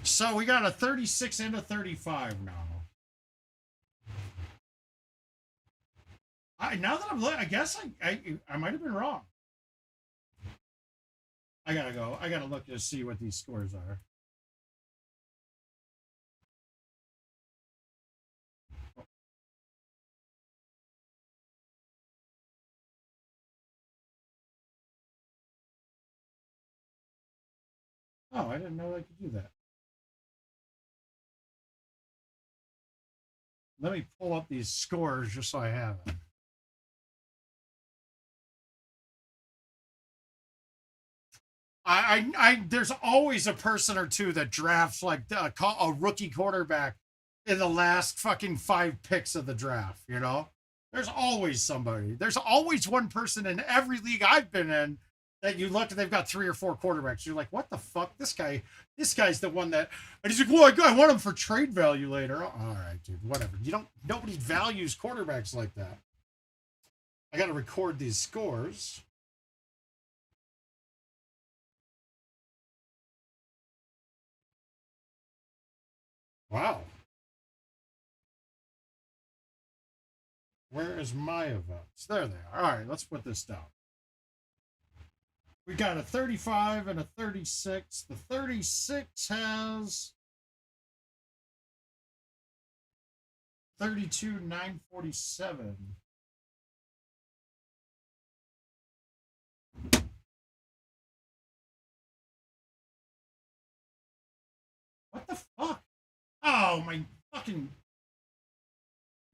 So we got a 36 and a 35 now. Now that I'm looking, I guess I might have been wrong. I gotta look to see what these scores are. Oh, I didn't know I could do that. Let me pull up these scores just so I have it. There's always a person or two that drafts like a rookie quarterback in the last fucking 5 picks of the draft, you know? There's always somebody. There's always one person in every league I've been in that you look and they've got 3 or 4 quarterbacks. You're like, what the fuck? This guy's the one that, and he's like, well, I want him for trade value later. All right, dude, whatever. Nobody values quarterbacks like that. I got to record these scores. Wow. Where is my events? There they are. All right, let's put this down. We got a 35 and a 36. The 36 has 32,947. What the fuck? Oh, my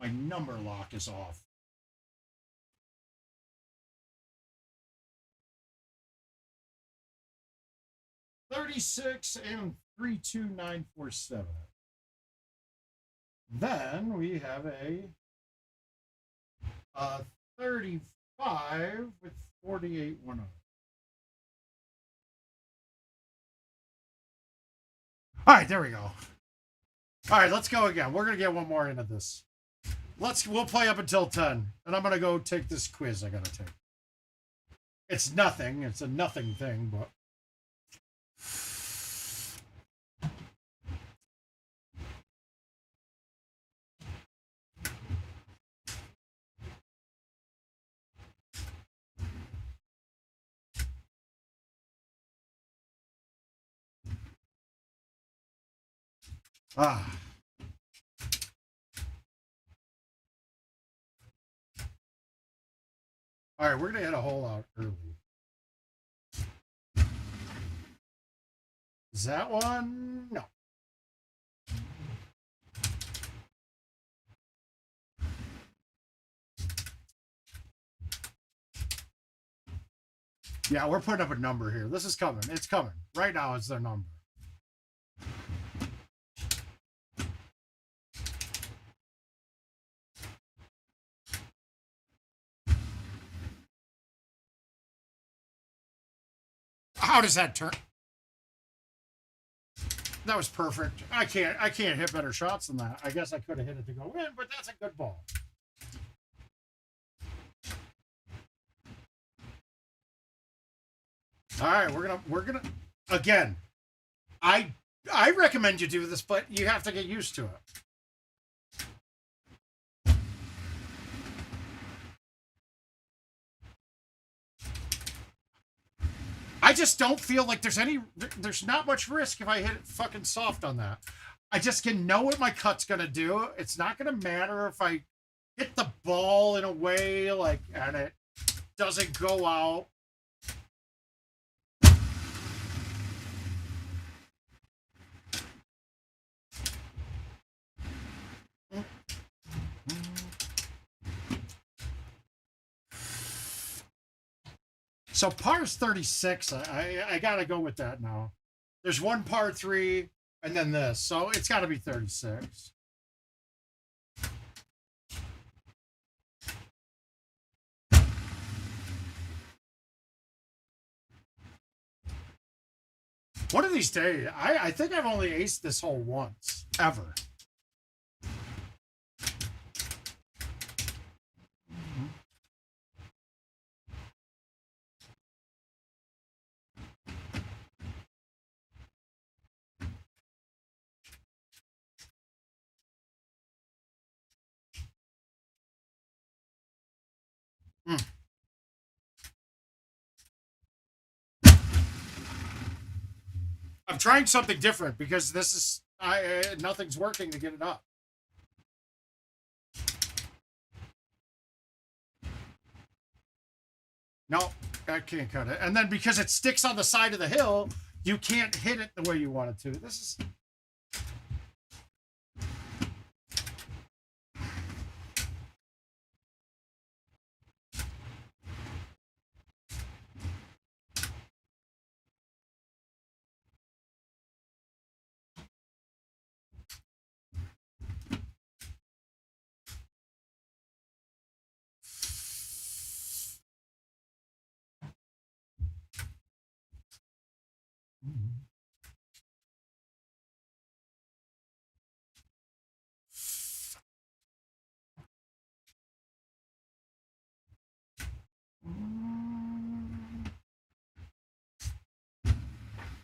number lock is off. $36 and 32947. Then we have a 35 with 4810. All right, there we go. All right, let's go again. We're gonna get one more into this. We'll play up until 10, and I'm gonna go take this quiz I gotta take. It's nothing. It's a nothing thing, but. Ah. All right, we're going to hit a hole out early. Is that one? No. Yeah, we're putting up a number here. This is coming. It's coming. Right now, it's their number. How does that turn? That was perfect. I can't hit better shots than that. I guess I could have hit it to go in, but that's a good ball. All right, we're gonna again. I recommend you do this, but you have to get used to it. I just don't feel like there's not much risk if I hit it fucking soft on that. I just can know what my cut's gonna do. It's not gonna matter if I hit the ball in a way like and it doesn't go out. So par's 36. I gotta go with that now. There's one par 3 and then this, so it's got to be 36. One of these days, I think I've only aced this hole once ever. I'm trying something different because this is nothing's working to get it up. No, I can't cut it. And then because it sticks on the side of the hill, you can't hit it the way you want it to. This is.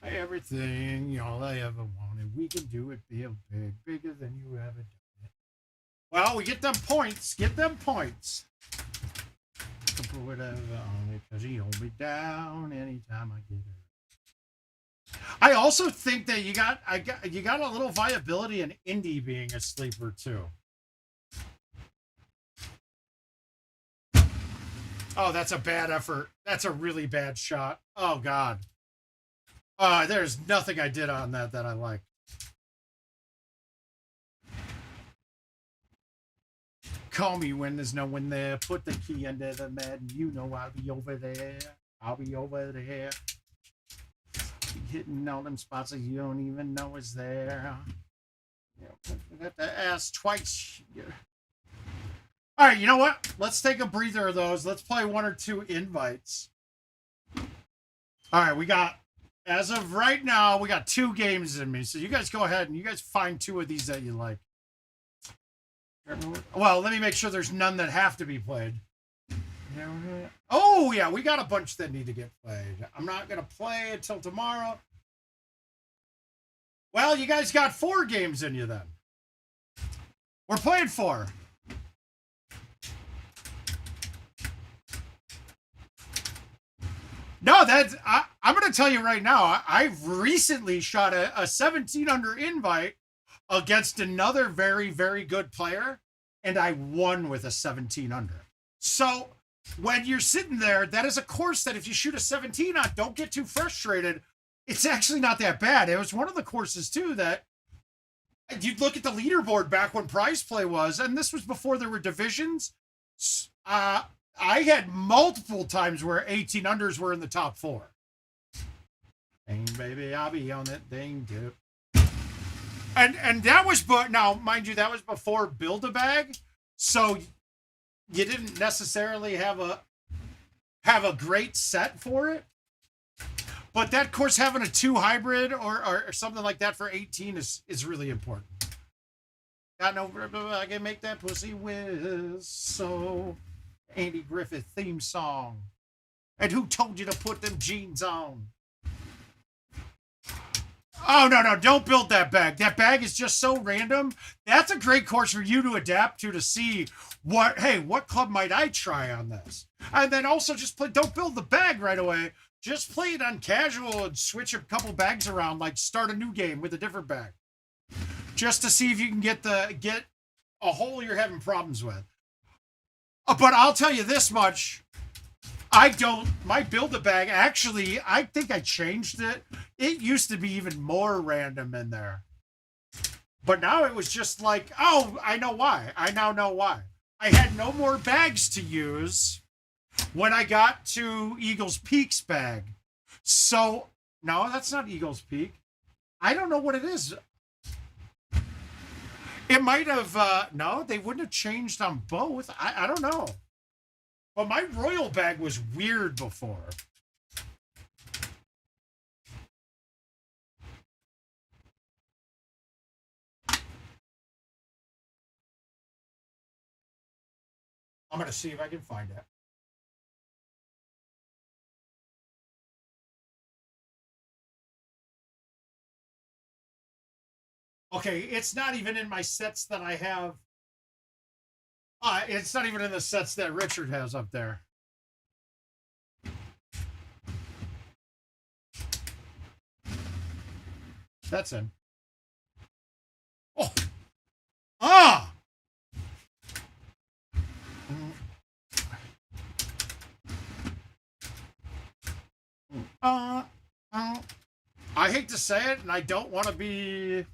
Everything all I ever wanted. We can do it real big, bigger than you ever done it. Well, we get them points. Get them points. Put whatever on it, because he hold me down anytime I get it. I also think that you got a little viability in Indy being a sleeper too. Oh, that's a bad effort. That's a really bad shot. Oh God. There's nothing I did on that I like. Call me when there's no one there. Put the key under the mat, and you know I'll be over there. I'll be over there. Be hitting all them spots that you don't even know is there. You have to ask twice. All right, you know what? Let's take a breather of those. Let's play one or two invites. All right, we got, as of right now, we got 2 games in me. So you guys go ahead and you guys find 2 of these that you like. Well, let me make sure there's none that have to be played. Oh, yeah, we got a bunch that need to get played. I'm not going to play until tomorrow. Well, you guys got 4 games in you then. We're playing 4. No, I'm going to tell you right now, I've recently shot a 17 under invite against another very, very good player, and I won with a 17 under. So when you're sitting there, that is a course that if you shoot a 17 on, don't get too frustrated. It's actually not that bad. It was one of the courses, too, that you'd look at the leaderboard back when prize play was, and this was before there were divisions. I had multiple times where 18 unders were in the top 4. Hey, baby, I'll be on that thing, too. And that was, but now, mind you, that was before Build-A-Bag, so you didn't necessarily have a great set for it. But that course, having a 2 hybrid or something like that for 18 is really important. Got no, I can make that pussy whiz. So Andy Griffith theme song. And who told you to put them jeans on? Oh, no, don't build that bag. That bag is just so random. That's a great course for you to adapt to see what club might I try on this? And then also just don't build the bag right away. Just play it on casual and switch a couple bags around, like start a new game with a different bag. Just to see if you can get a hole you're having problems with. But I'll tell you this much. My Build-A-Bag, actually, I think I changed it. It used to be even more random in there. But now it was just like, oh, I know why. I now know why. I had no more bags to use when I got to Eagles Peak's bag. So, no, that's not Eagles Peak. I don't know what it is. It might have, no, they wouldn't have changed on both. I don't know. But my Royal bag was weird before. I'm going to see if I can find it. Okay, it's not even in my sets that I have. It's not even in the sets that Richard has up there. That's in. Oh! Ah! I hate to say it, and I don't want to be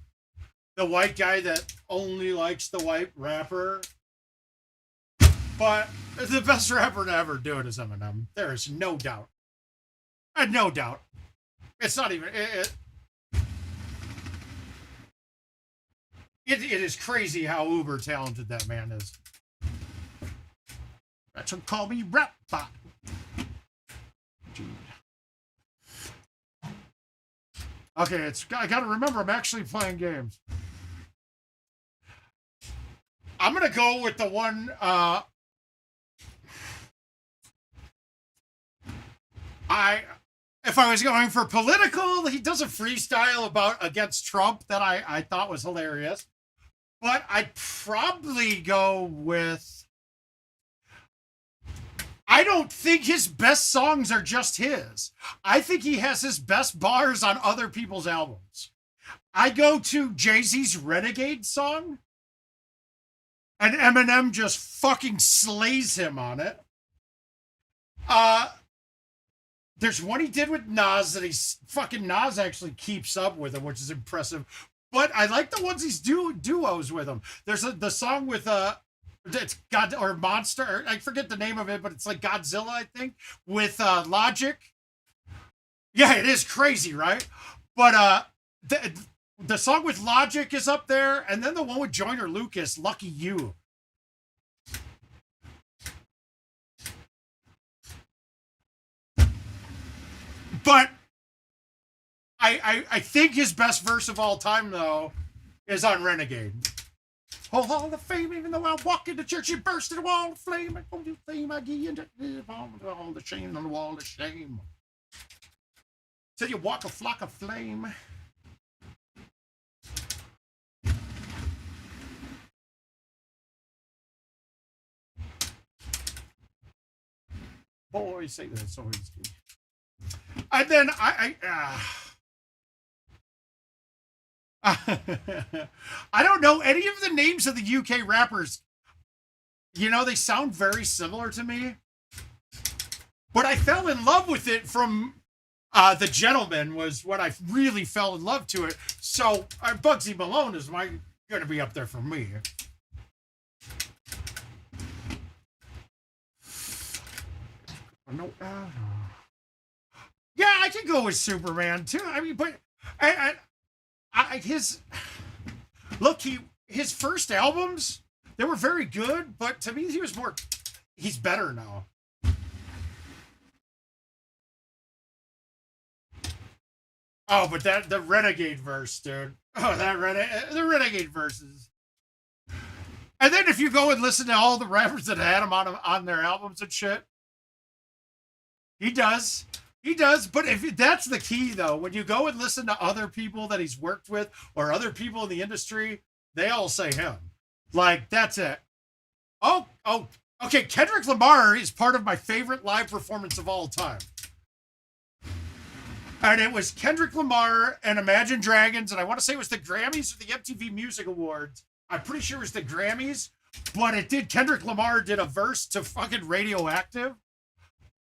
the white guy that only likes the white rapper. But the best rapper to ever do it is Eminem. There is no doubt. No doubt. It's not even... It is crazy how uber talented that man is. That's what call me rap bot. Okay, I gotta remember I'm actually playing games. I'm gonna go with the one if I was going for political, he does a freestyle against Trump that I thought was hilarious. But I'd probably go with, I don't think his best songs are just his. I think he has his best bars on other people's albums. I go to Jay-Z's Renegade song, and Eminem just fucking slays him on it. There's one he did with Nas that Nas actually keeps up with him, which is impressive. But I like the ones he's duos with him. There's the song with it's God or Monster. I forget the name of it, but it's like Godzilla, I think, with Logic. Yeah, it is crazy, right? But the song with Logic is up there, and then the one with Joyner Lucas, Lucky You. But I think his best verse of all time, though, is on Renegade. Oh, Hall of Fame, even though I walk into church, you burst in a wall of flame. I hold you flame, I give you all the shame on the wall of shame. Till you walk a flock of flame. Boy, say that so easy. And then I don't know any of the names of the UK rappers. You know, they sound very similar to me. But I fell in love with it from The Gentleman was when I really fell in love to it. So Bugsy Malone is going to be up there for me. No, yeah, I can go with Superman too. I mean, but his first albums, they were very good, but to me he's better now. Oh, but the Renegade verse, dude. Oh, the Renegade verses. And then if you go and listen to all the rappers that had him on their albums and shit, he does. But if that's the key, though, when you go and listen to other people that he's worked with or other people in the industry, they all say him. Like, that's it. Oh, okay. Kendrick Lamar is part of my favorite live performance of all time. And it was Kendrick Lamar and Imagine Dragons, and I want to say it was the Grammys or the MTV Music Awards. I'm pretty sure it was the Grammys, but Kendrick Lamar did a verse to fucking Radioactive.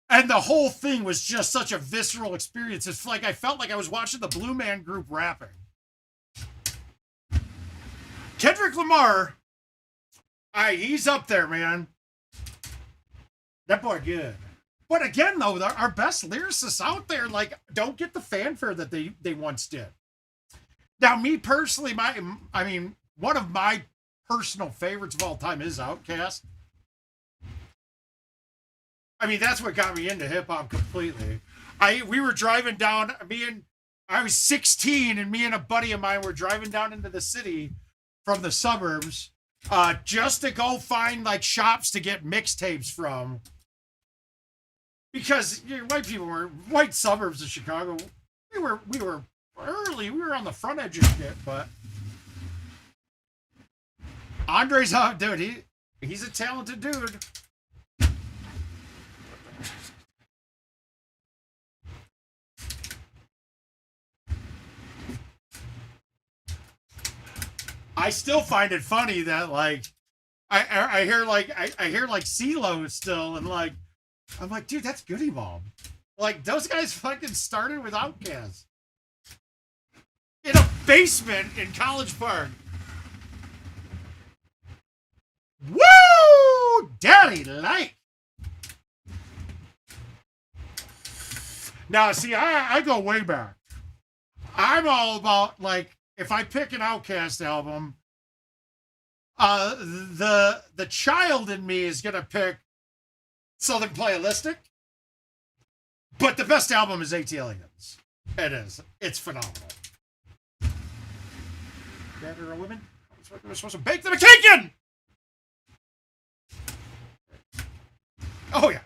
And the whole thing was just such a visceral experience. It's like I felt like I was watching the Blue Man Group rapping. Kendrick Lamar, he's up there, man. That boy good. But again, though, our best lyricists out there, like, don't get the fanfare that they once did. Now, me personally, one of my personal favorites of all time is Outkast. I mean, that's what got me into hip hop completely. We were driving down, I was 16, and me and a buddy of mine were driving down into the city from the suburbs, just to go find like shops to get mixtapes from. Because white suburbs of Chicago, we were early, we were on the front edge of shit, but Andre's up, dude. He's a talented dude. I still find it funny that like I hear like CeeLo still, and like I'm like, dude, that's Goody Mob. Like, those guys fucking started with Outkast in a basement in College Park. Woo! Daddy like. Now, see, I go way back. I'm all about, like, if I pick an Outkast album, the child in me is gonna pick Southern Playalistic, but the best album is AT Aliens. It is. It's phenomenal. Dad or a woman? We're supposed to bake them a cake in! Oh, yeah.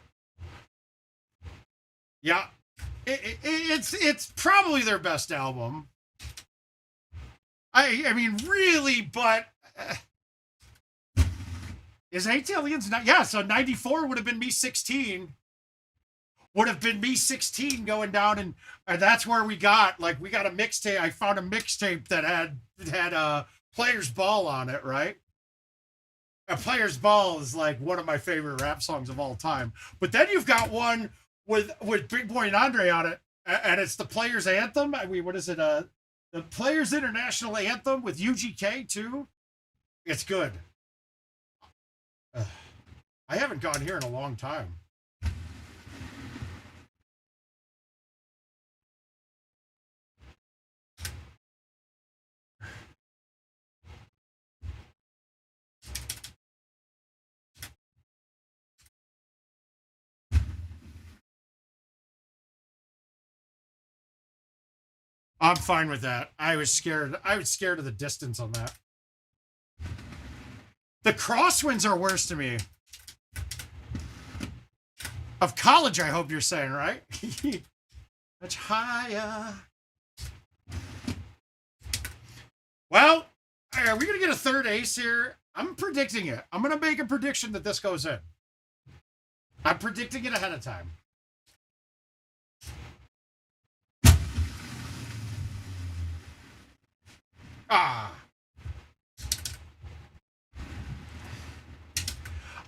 Yeah. It's probably their best album. I mean, really, but... is 8 Aliens not? Yeah, so 94 would have been me 16. Would have been me 16 going down, and that's where we got a mixtape. I found a mixtape that had Players Ball on it, right? A Players Ball is like one of my favorite rap songs of all time. But then you've got one with Big Boy and Andre on it, and it's the Players Anthem. I mean, what is it? The Players International Anthem with UGK too. It's good. I haven't gone here in a long time. I'm fine with that. I was scared of the distance on that. The crosswinds are worse to me. Of college, I hope you're saying, right? Much higher. Well, are we going to get a third ace here? I'm predicting it. I'm going to make a prediction that this goes in. I'm predicting it ahead of time.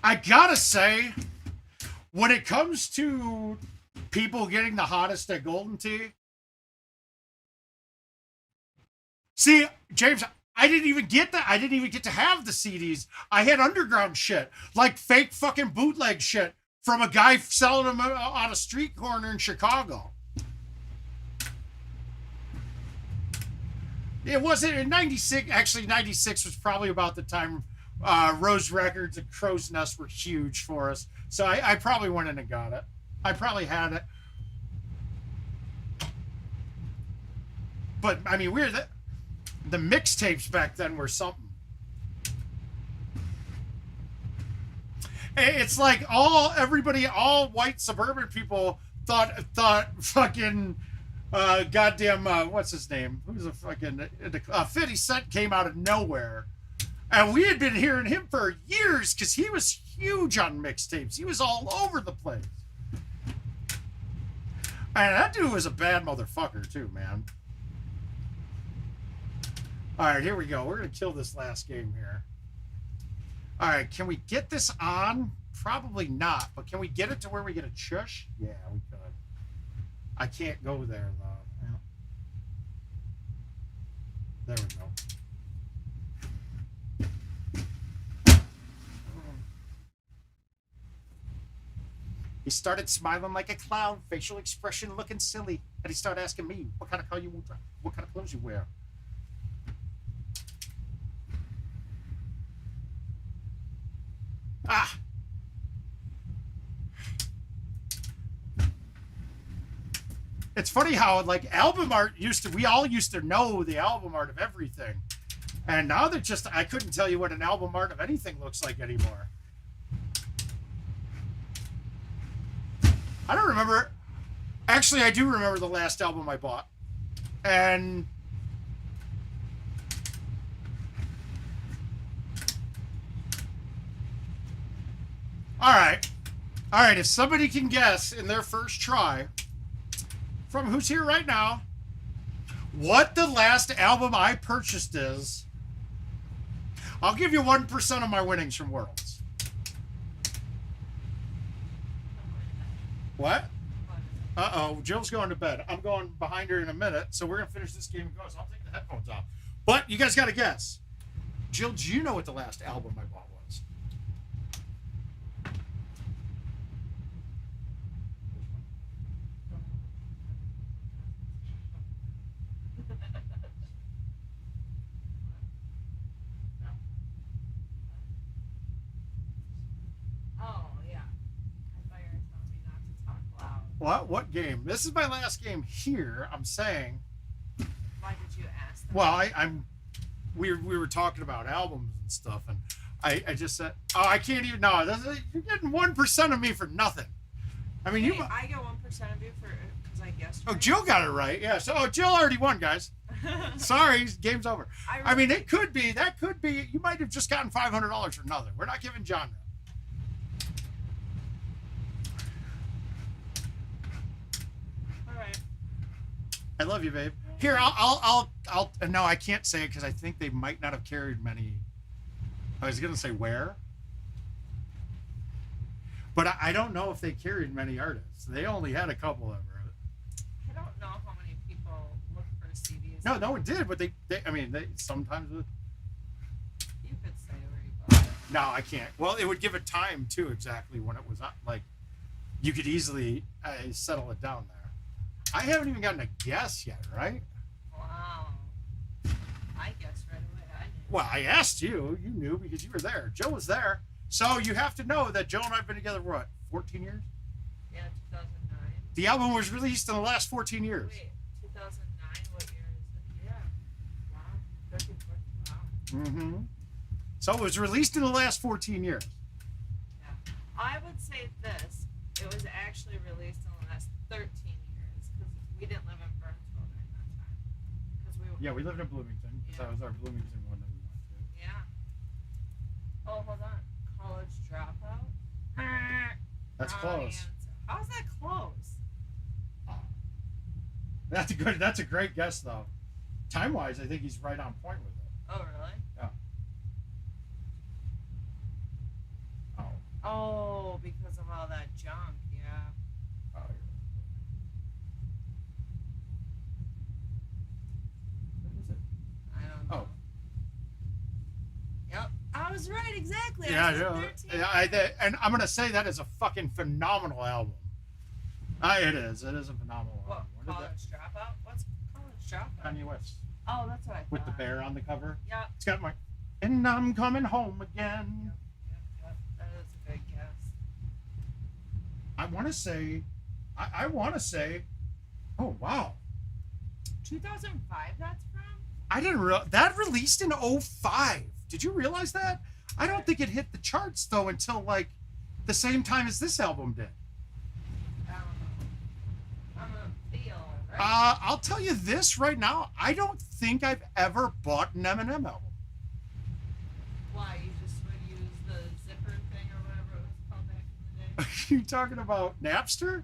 I gotta say, when it comes to people getting the hottest at Golden Tee, see, James, I didn't even get that. I didn't even get to have the CDs. I had underground shit, like fake fucking bootleg shit from a guy selling them on a street corner in Chicago. It wasn't in 96. Actually, 96 was probably about the time Rose Records and Crow's Nest were huge for us. So I probably went in and got it. I probably had it. But, I mean, the mixtapes back then were something. It's like all white suburban people thought fucking... goddamn, what's his name? Who's a fucking 50 Cent came out of nowhere, and we had been hearing him for years because he was huge on mixtapes. He was all over the place, and that dude was a bad motherfucker too, man. All right, here we go. We're gonna kill this last game here. All right, can we get this on? Probably not, but can we get it to where we get a chush? Yeah, we could. I can't go there, though. Yeah. There we go. He started smiling like a clown, facial expression looking silly, and he started asking me, what kind of clothes you wear? Ah! It's funny how like album art we all used to know the album art of everything, and now they're just, I couldn't tell you what an album art of anything looks like anymore. I don't remember. Actually, I do remember the last album I bought, and all right, if somebody can guess in their first try, from who's here right now, what the last album I purchased is, I'll give you 1% of my winnings from Worlds. What? Uh-oh, Jill's going to bed. I'm going behind her in a minute, so we're going to finish this game and go, so I'll take the headphones off. But you guys got to guess. Jill, do you know what the last album I bought was? Oh, yeah. I thought you were telling me not to talk loud. What game? This is my last game here. I'm saying. Why did you ask them? Well, we were talking about albums and stuff, and I just said, oh, I can't even. No, you're getting 1% of me for nothing. I mean, hey, I get 1% of you because I guessed. Oh, right. Jill got it right. Yeah. So Jill already won, guys. Sorry, game's over. I mean, it could be. That could be. You might have just gotten $500 for nothing. We're not giving John that. I love you, babe. Here, I'll. No, I can't say it because I think they might not have carried many. I was gonna say where, but I don't know if they carried many artists. They only had a couple of them. I don't know how many people look for CDs. No, it did, but they I mean, they sometimes. You could say where you bought it. No, I can't. Well, it would give it time too, exactly when it was up. Like, you could easily settle it down there. I haven't even gotten a guess yet, right? Wow. I guessed right away. I knew. Well, I asked you. You knew because you were there. Joe was there. So you have to know that Joe and I have been together, what, 14 years? Yeah, 2009. The album was released in the last 14 years. Wait, 2009? What year is it? Yeah. Wow. 13, 14. Wow. Mm-hmm. So it was released in the last 14 years. Yeah. I would say this. It was actually released in the last 13 years because we didn't live in Burnsville during that time. Yeah, we lived in Bloomington because that was our Bloomington one that we went to. Yeah. Oh, hold on. College Dropout? That's Wrong close. answer. How's that close? That's a great guess though. Time wise, I think he's right on point with it. Oh, really? Yeah. Oh. Oh, because of all that junk, yeah. Oh, what is it? I don't know. Oh. Yep. I was right, exactly. Yeah, I said yeah. 13. And I'm gonna say that is a fucking phenomenal album. It is. It is a phenomenal What, album. What is College Dropout? What's College Dropout? that? Kanye West Oh, that's what I thought. with the bear on the cover. Yep. It's got my. And I'm coming home again. Yep. That is a good guess. I want to say. I want to say. Oh wow. 2005 that's from? I didn't realize that released in 2005. Did you realize that? I don't think it hit the charts though until like the same time as this album did. I don't know. I'm a feel, right? I'll tell you this right now. I don't think I've ever bought an Eminem album. Why? You just would use the zipper thing or whatever it was called back in the day? Are you talking about Napster? Napster.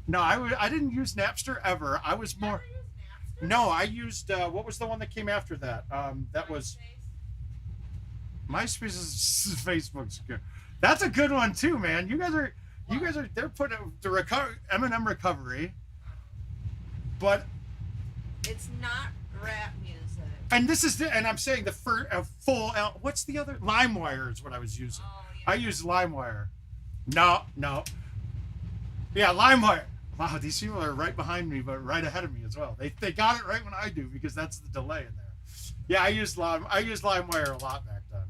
No, I didn't use Napster ever. I was more. Never used Napster? No, I used what was the one that came after that? That was MySpace is Facebook's good. That's a good one too, man. You guys are they're putting the Eminem recovery, but It's not rap music. and this is and I'm saying the first full what's the other LimeWire is what I was using. Oh, yeah. I used LimeWire. No. Yeah, LimeWire. Wow, these people are right behind me, but right ahead of me as well. They got it right when I do because that's the delay in there. Yeah, I used LimeWire a lot back then.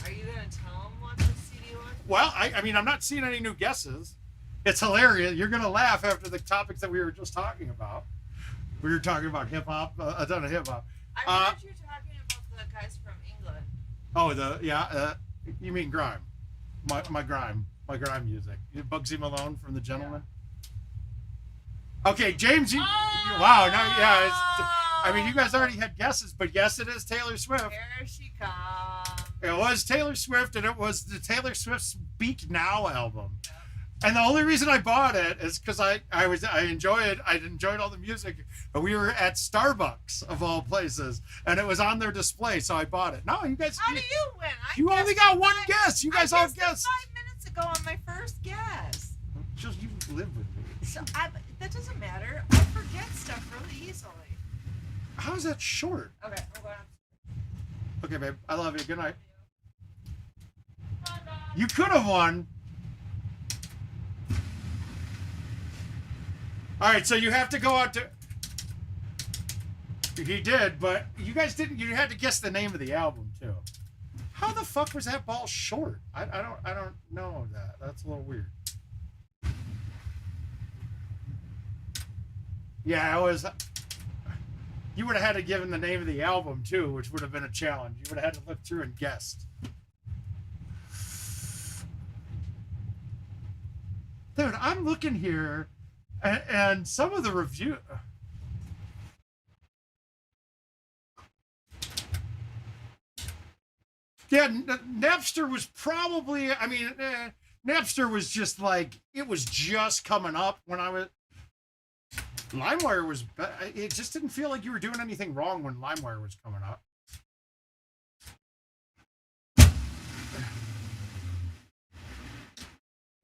Are you gonna tell them what the CD was? Well, I mean, I'm not seeing any new guesses. It's hilarious. You're gonna laugh after the topics that we were just talking about. We were talking about hip hop, a ton of hip hop. I heard you talking about the guys from England. Oh, you mean grime? My grime music. Bugsy Malone from The Gentleman. Okay, James. Wow. No, yeah. I mean, you guys already had guesses, but yes, it is Taylor Swift. Here she comes. It was Taylor Swift, and it was the Taylor Swift Speak Now album. Yep. And the only reason I bought it is because I enjoyed all the music. But we were at Starbucks of all places, and it was on their display, so I bought it. No, you guys. How do you win? You only got one guess. You guys all guessed. 5 minutes ago on my first guess. Just you live with me. So that doesn't matter. I forget stuff really easily. How is that short? Okay, I'm going. Okay, babe. I love you. Good night. You could have won. All right, so you have to go out to. He did, but you guys didn't. You had to guess the name of the album too. How the fuck was that ball short? I don't know that. That's a little weird. Yeah, it was. You would have had to give him the name of the album too, which would have been a challenge. You would have had to look through and guess. Dude, I'm looking here, and some of the review. Yeah, Napster was probably. I mean, Napster was just like it was just coming up when I was. LimeWire was. It just didn't feel like you were doing anything wrong when LimeWire was coming up.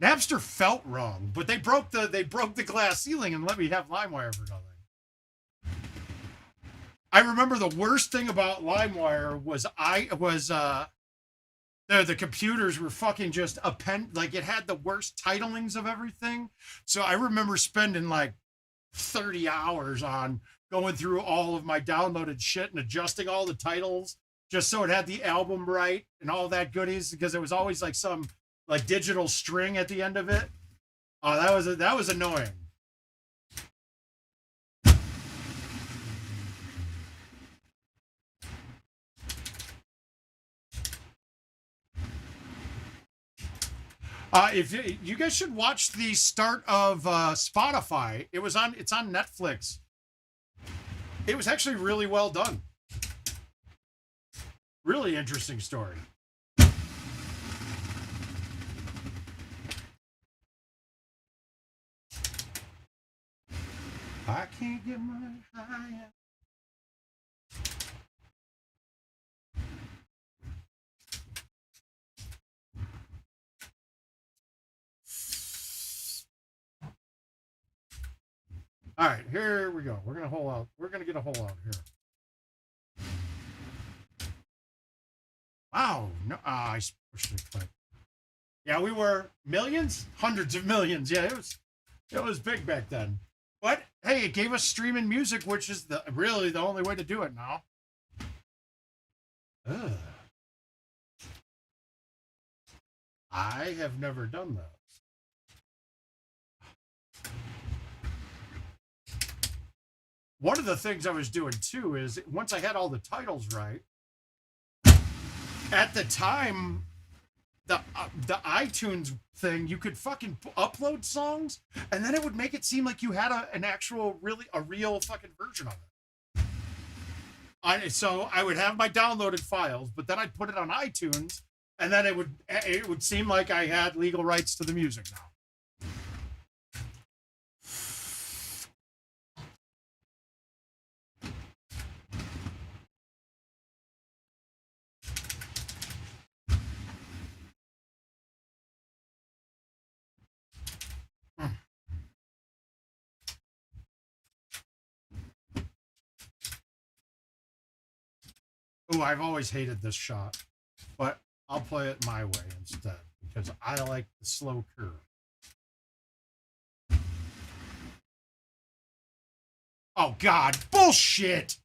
Napster felt wrong, but they broke the glass ceiling and let me have LimeWire for nothing. I remember the worst thing about LimeWire was the computers were fucking just like it had the worst titlings of everything. So I remember spending like 30 hours on going through all of my downloaded shit and adjusting all the titles just so it had the album right and all that goodies, because it was always like some like digital string at the end of it. Oh, that was annoying. If you guys should watch the start of Spotify. It's on Netflix. It was actually really well done. Really interesting story. I can't get my high. All right, here we go. We're gonna hole out. We're gonna get a hole out here. Wow, no, I pushed it quick. Yeah, we were millions, hundreds of millions. Yeah, it was big back then. But hey, it gave us streaming music, which is really the only way to do it now. Ugh. I have never done that. One of the things I was doing too is once I had all the titles right, at the time, the iTunes thing, you could fucking upload songs, and then it would make it seem like you had a real fucking version of it. So I would have my downloaded files, but then I'd put it on iTunes, and then it would seem like I had legal rights to the music now. Oh, I've always hated this shot, but I'll play it my way instead because I like the slow curve. Oh, God. Bullshit.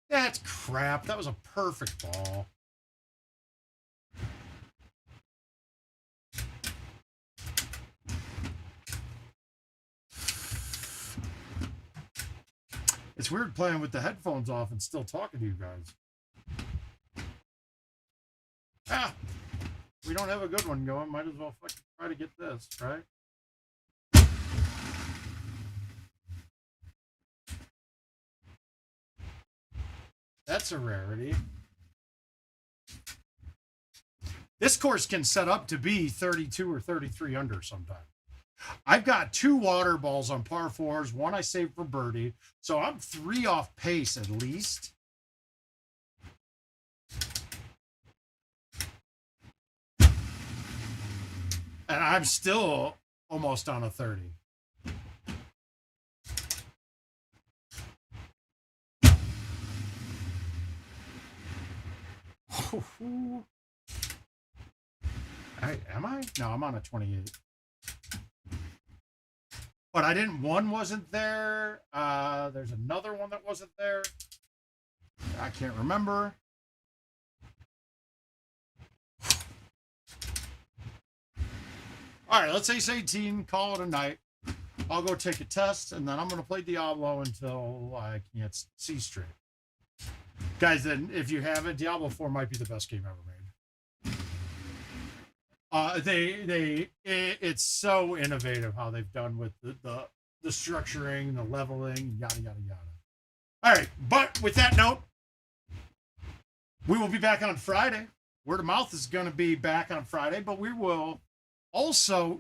That's crap. That was a perfect ball. It's weird playing with the headphones off and still talking to you guys. Ah, we don't have a good one going. Might as well fucking try to get this, right? That's a rarity. This course can set up to be 32 or 33 under sometimes. I've got 2 water balls on par 4s. One I saved for birdie. So I'm 3 off pace at least. And I'm still almost on a 30. Am I? No, I'm on a 28. But I didn't. One wasn't there. There's another one that wasn't there. I can't remember. All right, let's say 18. Call it a night. I'll go take a test, and then I'm going to play Diablo until I can't see straight. Guys, then if you haven't, Diablo 4 might be the best game ever made. It's so innovative how they've done with the structuring, the leveling, yada yada yada. All right, but with that note, we will be back on Friday. Word of mouth is going to be back on Friday, but we will also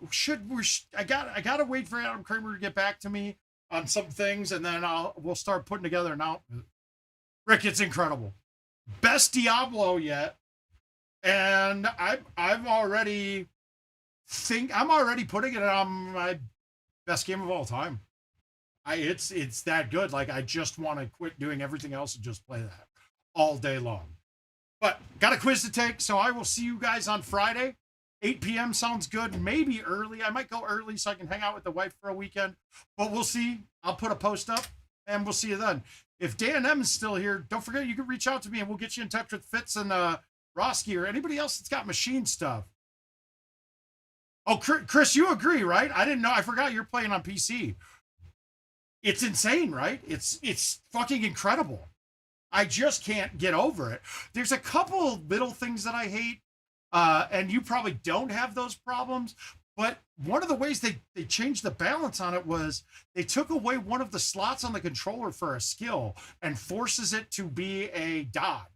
I gotta wait for Adam Kramer to get back to me on some things, and then we'll start putting together an outfit. Rick, it's incredible. Best Diablo yet. And I'm already putting it on my best game of all time. It's that good. Like, I just want to quit doing everything else and just play that all day long. But got a quiz to take, so I will see you guys on Friday. 8 p.m. sounds good. Maybe early. I might go early so I can hang out with the wife for a weekend. But we'll see. I'll put a post up, and we'll see you then. If Dan M is still here, don't forget you can reach out to me, and we'll get you in touch with Fitz and Roski or anybody else that's got machine stuff. Oh, Chris, you agree, right? I didn't know. I forgot you're playing on PC. It's insane, right? It's fucking incredible. I just can't get over it. There's a couple little things that I hate, and you probably don't have those problems, but one of the ways they changed the balance on it was they took away one of the slots on the controller for a skill and forces it to be a dodge,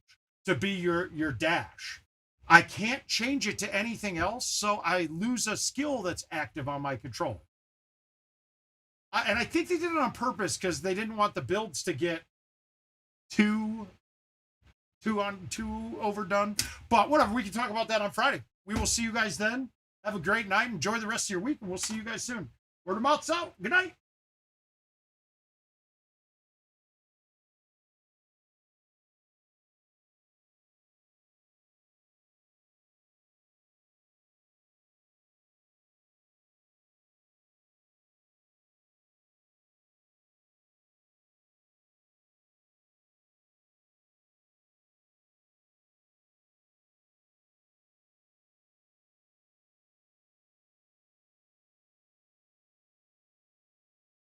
to be your dash. I can't change it to anything else, so I lose a skill that's active on my controller. And I think they did it on purpose because they didn't want the builds to get too overdone. But whatever, we can talk about that on Friday. We will see you guys then. Have a great night. Enjoy the rest of your week, and we'll see you guys soon. Word of mouth's out. Good night.